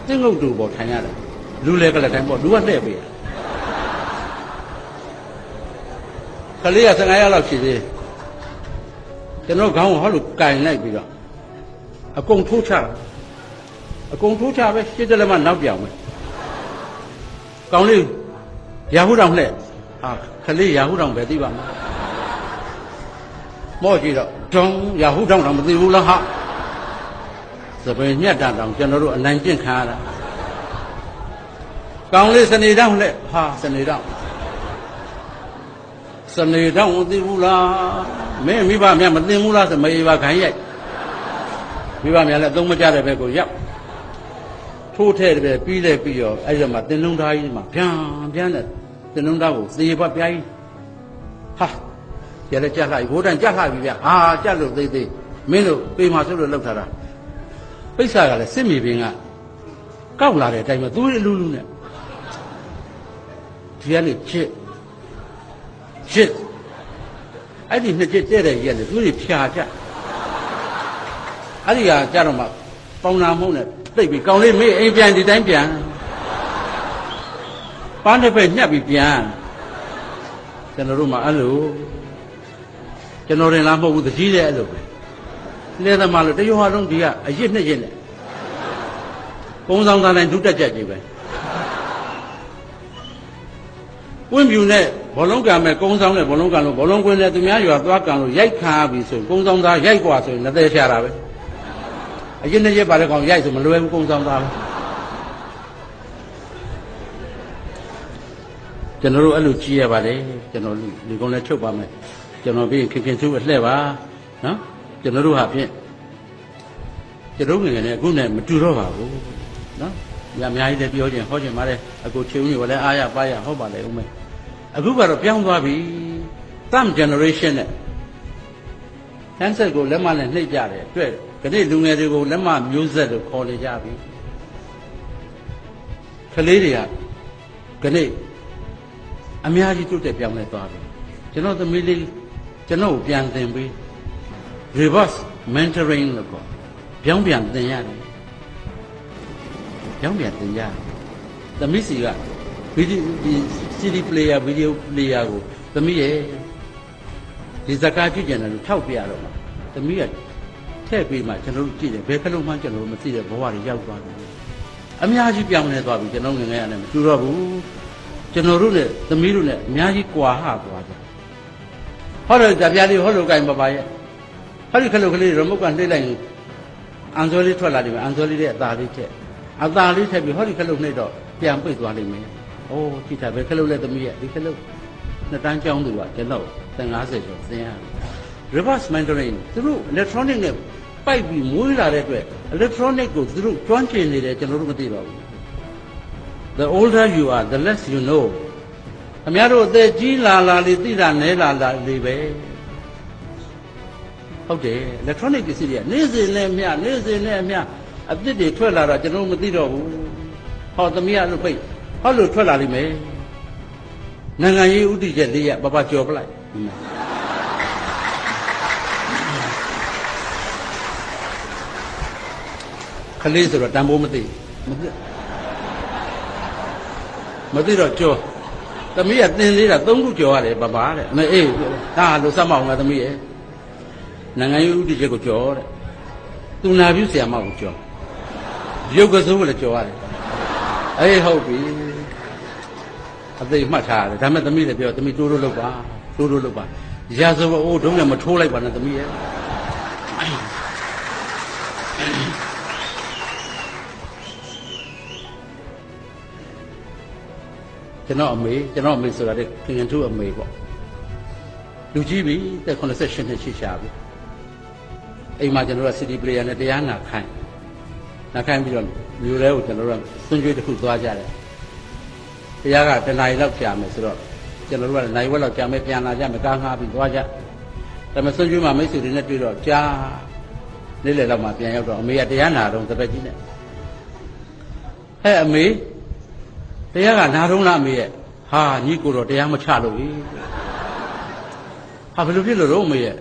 Speaker 1: စင့်ငုတ်တူပေါ်ထိုင်ရတယ်လူလဲကလေးတိုင်းပေါ်လူကလှည့်ပေးရကလေးက15ရက်လောက်ရှိသေးကျွန်တော်ခေါင်းဟောလို့ကင်လိုက်ပြီးတော့အကုန်ထိုးချပဲရှစ်တလည်းမနောက်ပြောင်ပဲကောင်းလေးရာဟုတောင်လှည့်ဟာခလေးရာဟုတောင်ပဲသိပါမလားမော့ကြည့်တော့ဒုံရာဟုတောင်တော့မသိဘူးလားဟာသပင်ညက်တာတောင်ကျွန်တော်တို့အနိုင်ကျင့်ခံရတာကောင်းလေးစနေတောင်လှည့်ဟာစနေတောင်မသိဘူးလားမင်းမိဘများမသိဘူးလားဆိုမေးပါခိုင်းရိုက်မိဘများလည်းသုံးမကြတဲ့ဘက်ကိုရောက်ထိုးထဲတဲ့ပဲပြီးလဲပြီးရောအဲ့ဒီမှာတင်လုံးသားကြီးမှာပြန်တဲ့တင်လုံးသားကိုသေဘပြားကြီးဟာရလည်းကြက်လှပြီဘိုးတန်ကြက်လှပြီဗျဟာကြက်လို့သေးမင်းတို့ပေမှာဆိုလို့လောက်ထားတာပိဿာကလည်းစစ်မြေပြင်ကကောက်လာတဲ့အတိုင်းပဲသူ့လူနဲ့ဒီကနေချစ်အဲ့ဒီနှစ်ချစ်တဲ့တဲ့ကြီးကလည်းသူတွေဖြာကြအဲ့ဒီကကြတော့မှပေါင်နာမုံနဲ့သိပ်ပြီးကောင်းလေးမေးအိမ်ပြန်ဒီတိုင်းပြန်ပန်းတစ်ဖက်ညှက်ပြီးပြန်ကျွန်တော်တို့မှအဲ့လိုကျွန်တော်ရင်လားမဟုတ်ဘူးတကြီးတဲ့အဲ့လိုပဲလဲသမားလို့တရွာလုံးဒီကအရစ်နှစ်ရစ်နဲ့ကုန်းဆောင်သားတိုင်းဒုတက်ကြကြီးပဲဝင်းပြူနဲ့ဘောလုံးကံမဲ့ကုန်းဆောင်နဲ့ဘောလုံးကံလို့ဘောလုံးကွင်းနဲ့သူများရွာသွားကံလို့ရိုက်ခါပြီဆိုကုန်းဆောင်သားရိုက်กว่าဆိုရင်လက်သေးရှာတာပဲအရင်နဲ့ရက်ပါတဲ့ကောင်ရိုက်ဆိုမလွယ်ဘူးကုန်းဆောင်သားပဲကျွန်တော်တို့အဲ့လိုကြည့်ရပါတယ်ကျွန်တော်ဒီကုန်းလည်းချုပ်ပါမယ်ကျွန်တော်ပြီးခင်စုအလှဲ့ပါ နော်ကျွန်တော်တို့ဟာဖြင့်ကျွန်တော်ငယ်ငယ်နဲ့အခုနဲ့မတူတော့ပါဘူးနော်ဒီအများကြီးလည်းပြောခြင်းဟောခြင်းပါတယ်အခုချေဦးကြီးကလည်းအားရပါရဟောပါလေဦးမေအခုကတော့ပြောင်းသွားပြီ third generation နဲ့ဟန်ဆက်ကိုလက်မနဲ့နှိပ်ကြတယ်အတွက်ခဏလူငယ်တွေကိုလက်မမျိုးဆက်လို့ခေါ်နေကြပြီကလေးတွေကခဏအများကြီးတိုးတက်ပြောင်းလဲသွားပြီကျွန်တော်သမီးလေးကျွန်တော်ပြန်သင်ပြီး reverse mentoring လို့ခေါ်ပြောင်းပြန်သင်ရတယ်ပြောင်းပြန်သင်ရတယ်သမီးစီကဗီဒီဒီ CD player video player ကိုသမီးရဲ့ဒီဇကာကြည့်ကြတယ်လို့ထောက်ပြရတော့မှာသမီးကထည့်ပြီးမှကျွန်တော်တို့ကြည့်တယ်ဘယ်ခလုံးမှကျွန်တော်တို့မသိတဲ့ဘဝတွေရောက်သွားတယ်အများကြီးပြောင်းလဲသွားပြီကျွန်တော်ငယ်ငယ်ရတယ်မတူတော့ဘူးကျွန်တော်တို့နဲ့သမီးတို့နဲ့အများကြီးကွာဟသွားကြဟောတော့ကြပြားလေးဟောလို့ကိုင်ပါပါရဲ့ဟောဒီခလုတ်ကလေးရမုတ်ကနှိမ့်လိုက်ရင်အန်စောလေးထွက်လာတယ်အန်စောလေးရဲ့အသားလေးထက်ပြီးဟောဒီခလုတ်နှိမ့်တော့ပြန်ပိတ်သွားလိမ့်မယ်အိုးကြည့်တာပဲခလုတ်လက်သမီးရဲ့ဒီခလုတ်နှစ်တန်းကျောင်းသူကကျွန်တော်50ကျော်သင်ရတယ် reverse mentoring သူတို့ electronic နဲ့ပိုက်ပြီးမွေးလာတဲ့အတွက် electronic ကိုသူတို့ကျွမ်းကျင်နေတယ်ကျွန်တော်တို့မသိပါဘူး the older you are the less you know အများတို့အသက်ကြီးလာလေသိတာနဲလာလေပဲဟုတ်တယ် electronic ပစ္စည်းတွေကနေ့စဉ်နဲ့အမျှအသစ်တွေထွက်လာတော့ကျွန်တော်မသိတော့ဘူးဟောသမီးကလို့ပိတ်ဟောလို့ထွက်လာလိမ့်မယ်နိုင်ငံရေးဥတီချက်၄ရပပကြော်ပလိုက်ခလေးဆိုတော့တန်ဖိုးမသိတော့ကြော်သမီးကသင်သေးတာ3ခုကြော်ရတယ်ပပတဲ့အေးဒါလို့စမ်းမအောင်ငါသမီးရဲ့နိုင်ငံရေးဥတီချက်ကိုကြော်တဲ့သူနာပြုဆရာမကိုကြော်ရုပ်ကစိုးကိုလည်းကြော်ရတယ်အေးဟုတ်ပြီအသိမှတ်ထားရတယ်ဒါမဲ့သမီးလည်းပြောသမီးတိုးလုပ်ပါရာဇဝအိုးဒုံးနဲ့မထိုးလိုက်ပါနဲ့သမီးရဲ့ကျွန်တော်အမေဆိုတာတဲ့ခင်ခင်ထူးအမေပေါ့လူကြီးပြီတဲ့88နှစ်ရှိရှာပြီအိမ်မှာကျွန်တော်က CD player နဲ့တရားနာခိုင်းပြီးတော့မြို့ထဲကိုကျွန်တော်တို့ဆွန့်ကြွေးတစ်ခုသွားကြတယ်တရားကတနားရီလောက်ကြာမယ်ဆိုတော့ကျွန်တော်တို့ကနိုင်ဝက်လောက်ကြာမယ်ပြန်လာကြမယ်ကားငှားပြီးသွားကြဒါပေမဲ့ဆွန့်ကြွေးမှာမိတ်ဆွေတွေနဲ့တွေ့တော့ကြာနေ့လယ်လောက်မှပြန်ရောက်တော့အမေကတရားနာတော့တပည့်ကြီးနဲ့ဟဲ့အမေတရားကနာတော့လားအမေရဲ့ဟာညီကိုတော့တရားမချလို့ဟိဟာဘယ်လိုဖြစ်လို့တော့အမေရဲ့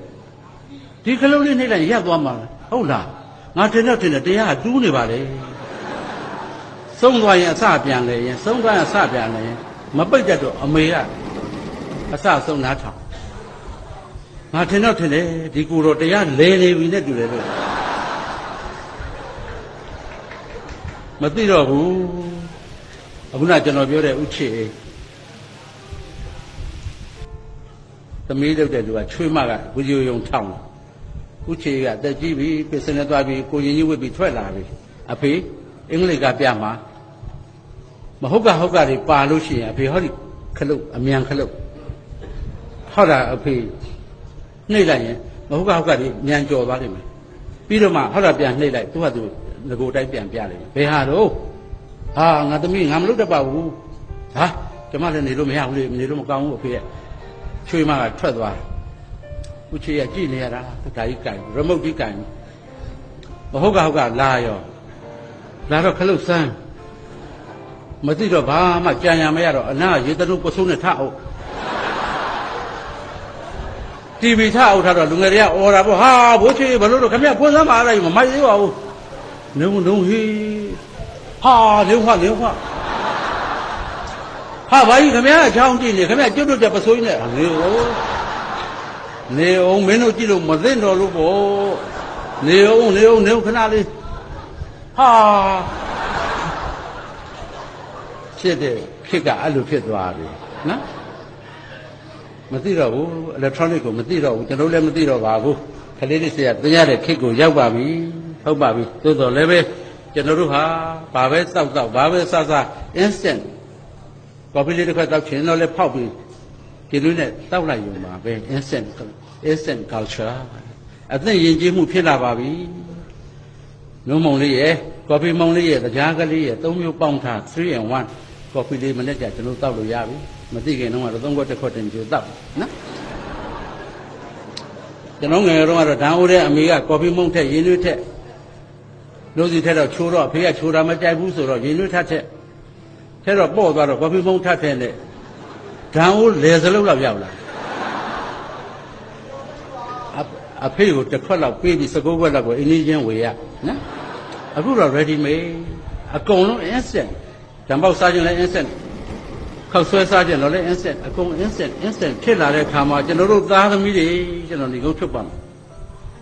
Speaker 1: ဒီခလုံးလေးနှိမ့်လိုက်ရပ်သွားမှာဟုတ်လားငါထင်တော့တရားကတူးနေပါလေဆုံးသွားရင်အစပြန်လေရင်ဆုံးသွားရင်အစပြန်လေရင်မပိတ်တတ်တော့အမေကအစဆုံးနားထောင်ငါထင်တော့ဒီကိုတော့တရားလဲနေပြီနဲ့တူတယ်လို့မသိတော့ဘူးအခုနကျွန်တော်ပြောတဲ့ဥချေသမီးလုပ်တဲ့လူကချွေးမကဝီဒီယိုယုံထောင်းဥချေကတက်ကြည့်ပြီပစ္စနဲ့သွားပြီးကိုရင်ကြီးဝစ်ပြီးထွက်လာပြီအဖေအင်္ဂလိပ်ကပြမှာမဟုတ်ကတွေပါလို့ရှိရင်အဖေဟောဒီခလုတ်အမြန်ခလုတ်ဟောတာအဖေနှိပ်လိုက်ရင်မဟုတ်ကတွေမြန်ကြော်သွားလိမ့်မယ်ပြီးတော့မှဟောတာပြန်နှိပ်လိုက်သူကသူငကိုတိုက်ပြန်ပြလိမ့်မယ်ဘယ်ဟာတော့ဟာငါသမီးငါမလုပ်တတ်ပါဘူးဟာကျမလည်းနေလို့မရဘူးလေနေလို့မကောင်းဘူးအဖေရဲ့ချွေးမကထွက်သွားဦးချေကကြည့်နေရတာဒါကြီးကင်ရမုတ်ကြီးကင်မဟုတ်ကလာတော့ခလုတ်ဆန်းမသိတော့ဘာမှကြံရမရတော့အနာရေတနုပစိုးနဲ့ထအောင်တီဗီထအောင်ထားတော့လူငယ်တွေကအော်တာပေါ့ဟာဘိုးချေဘလို့တော့ခမရဖွင့်စမ်းပါလိုက်မမိုက်သေးပါဘူးနုံဟေးဟာနေဟွာဟာဘာကြီးခမရအချောင်းကြည့်နေခမရကျွတ်တို့ကြပစိုးကြီးနဲ့နေအောင်မင်းတို့ကြည့်လို့မသိတော့လို့ပေါ့နေအောင်ခဏလေးဟာဖြစ်တဲ့ခက်ကအဲ့လိုဖြစ်သွားပြီနော်မသိတော့ဘူး electronic ကိုမသိတော့ဘူးကျွန်တော်လည်းမသိတော့ပါဘူးခလေးလေးစရာသင်ရတဲ့ခက်ကိုရောက်ပါပြီဟုတ်ပါပြီသို့တော်လည်းပဲကျွန်တော်တို့ဟာဘာပဲစောက်ဘာပဲစ instant coffee လေးတစ်ခါတောက်ချင်တော့လည်းဖောက်ပြီးဒီလိုနဲ့တောက်လိုက်ရုံပါပဲinstant culture အသင့်ယဉ်ကျေးမှုဖြစ်လာပါပြီနှုံးမုံလေးရဲ့ကော်ဖီမုံလေးရဲ့တရားကလေးရဲ့၃မျိုးပေါင်းထား3 in 1ကော်ဖီလေးမနေ့ကကျွန်တော်တောက်လို့ရပြီမသိခင်တော့3ခွက်တစ်ခွက်တင်ကြိုတောက်နော်ကျွန်တော်ငယ်တော့ကတော့ဓာန်အိုးတဲ့အမေကကော်ဖီမုံထက်ရင်းနှွေးထက်လို့စီထက်တော့ချိုးတော့အဖေကချိုးတာမကြိုက်ဘူးဆိုတော့ရင်းနှွေးထက်ထဲတော့ပေါ့သွားတော့ကော်ဖီမုံထက်ထဲနဲ့ဓာန်အိုးလေစလုံးလောက်ရောက်လာအဖေကိုတစ်ခွက်လောက်ပေးပြီး19ခွက်လောက်ကိုအင်းကြီးချင်းဝေရနော်အခုတော့ ready made အကုန်လုံး instant ဓာန်ပေါက်စားခြင်းလည်း instant ခောက်ဆွဲစားခြင်းတော့လည်း instant အကုန် instant ဖြစ်လာတဲ့ခါမှာကျွန်တော်တို့သားသမီးတွေကျွန်တော်ဒီကုန်းထုတ်ပါမယ်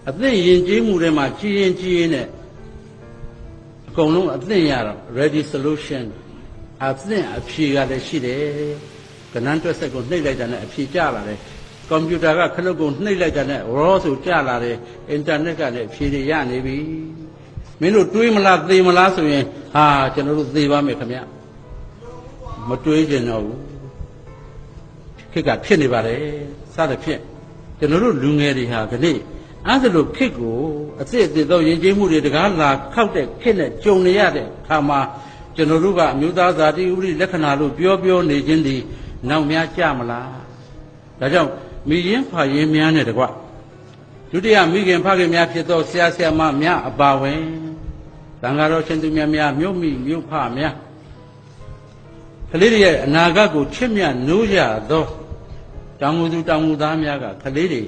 Speaker 1: အသင့်ယဉ်ကျေးမှုတွေမှာကြီးရင်နဲ့အကုန်လုံးအသင့်ရတော့ ready solution အသင့်အဖြေကလည်းရှိတယ်ကဏ္ဍတွက်ဆက်ကိုနှိပ်လိုက်တာနဲ့အဖြေကျလာတယ်ကွန်ပျူတာကခလုတ်ကိုနှိပ်လိုက်တာနဲ့ raw ဆိုကျလာတယ်အင်တာနက်ကလည်းအဖြေတွေရနေပြီမင်းတို့တွေးမလားသေမလားဆိုရင်ဟာကျွန်တော်တို့သေပါမယ်ခင်ဗျမတွေးကြတော့ဘူးခေတ်ကဖြစ်နေပါတယ်စသဖြင့်ကျွန်တော်တို့လူငယ်တွေဟာဒီနေ့အဲ့ဒါလိုခေတ်ကိုအစ်စ်တော့ယဉ်ကျေးမှုတွေတကားလာခောက်တဲ့ခေတ်နဲ့ကြုံနေရတဲ့အခါမှာကျွန်တော်တို့ကအမျိုးသားဇာတိဥပဒေလက္ခဏာလို့ပြောနေခြင်းဒီနောက်များကြမလားဒါကြောင့်မိရင်ဖရင်များနဲ့တကွဒုတိယမိခင်ဖခင်များဖြစ်သောဆရာဆရာမများအပါဝင်သံဃာတော်ရှင်သူများမြို့မိမြို့ဖများကလေးတွေရဲ့အနာဂတ်ကိုချစ်မြတ်နိုးကြသောတောင်ငူသူတောင်ငူသားများကကလေးတွေ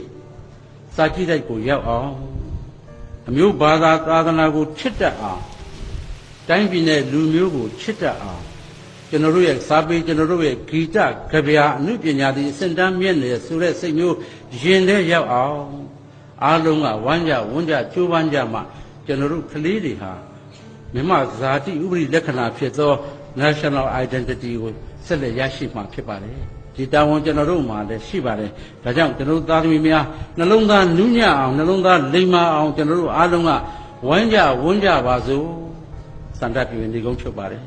Speaker 1: စာကြည့်တိုက်ကိုရောက်အောင်အမျိုးဘာသာသာသနာကိုချစ်တတ်အောင်တိုင်းပြည်နဲ့လူမျိုးကိုချစ်တတ်အောင်ကျွန်တော်တို့ရဲ့စာပေကျွန်တော်တို့ရဲ့ဂီတကဗျာအမှုပညာတွေအစင်တန်းမြင့်နေဆိုတဲ့စိတ်မျိုးရင်ထဲရောက်အောင်အားလုံးကဝမ်းကြဝန်းကြကြိုးပမ်းကြမှကျွန်တော်တို့ကလေးတွေဟာမြမဇာတိဥပဒေလက္ခဏာဖြစ်သော national identity ကိုဆက်လက်ရရှိမှာဖြစ်ပါတယ်ဒီတာဝန်ကျွန်တော်တို့မှာလည်းရှိပါတယ်ဒါကြောင့်ကျွန်တော်တို့သားသမီးများနှလုံးသားနူးညံ့အောင်နှလုံးသားလိမ္မာအောင်ကျွန်တော်တို့အားလုံးကဝမ်းကြဝန်းကြပါစို့စန္ဒပြုရင်ဒီကုန်းချုပ်ပါတယ်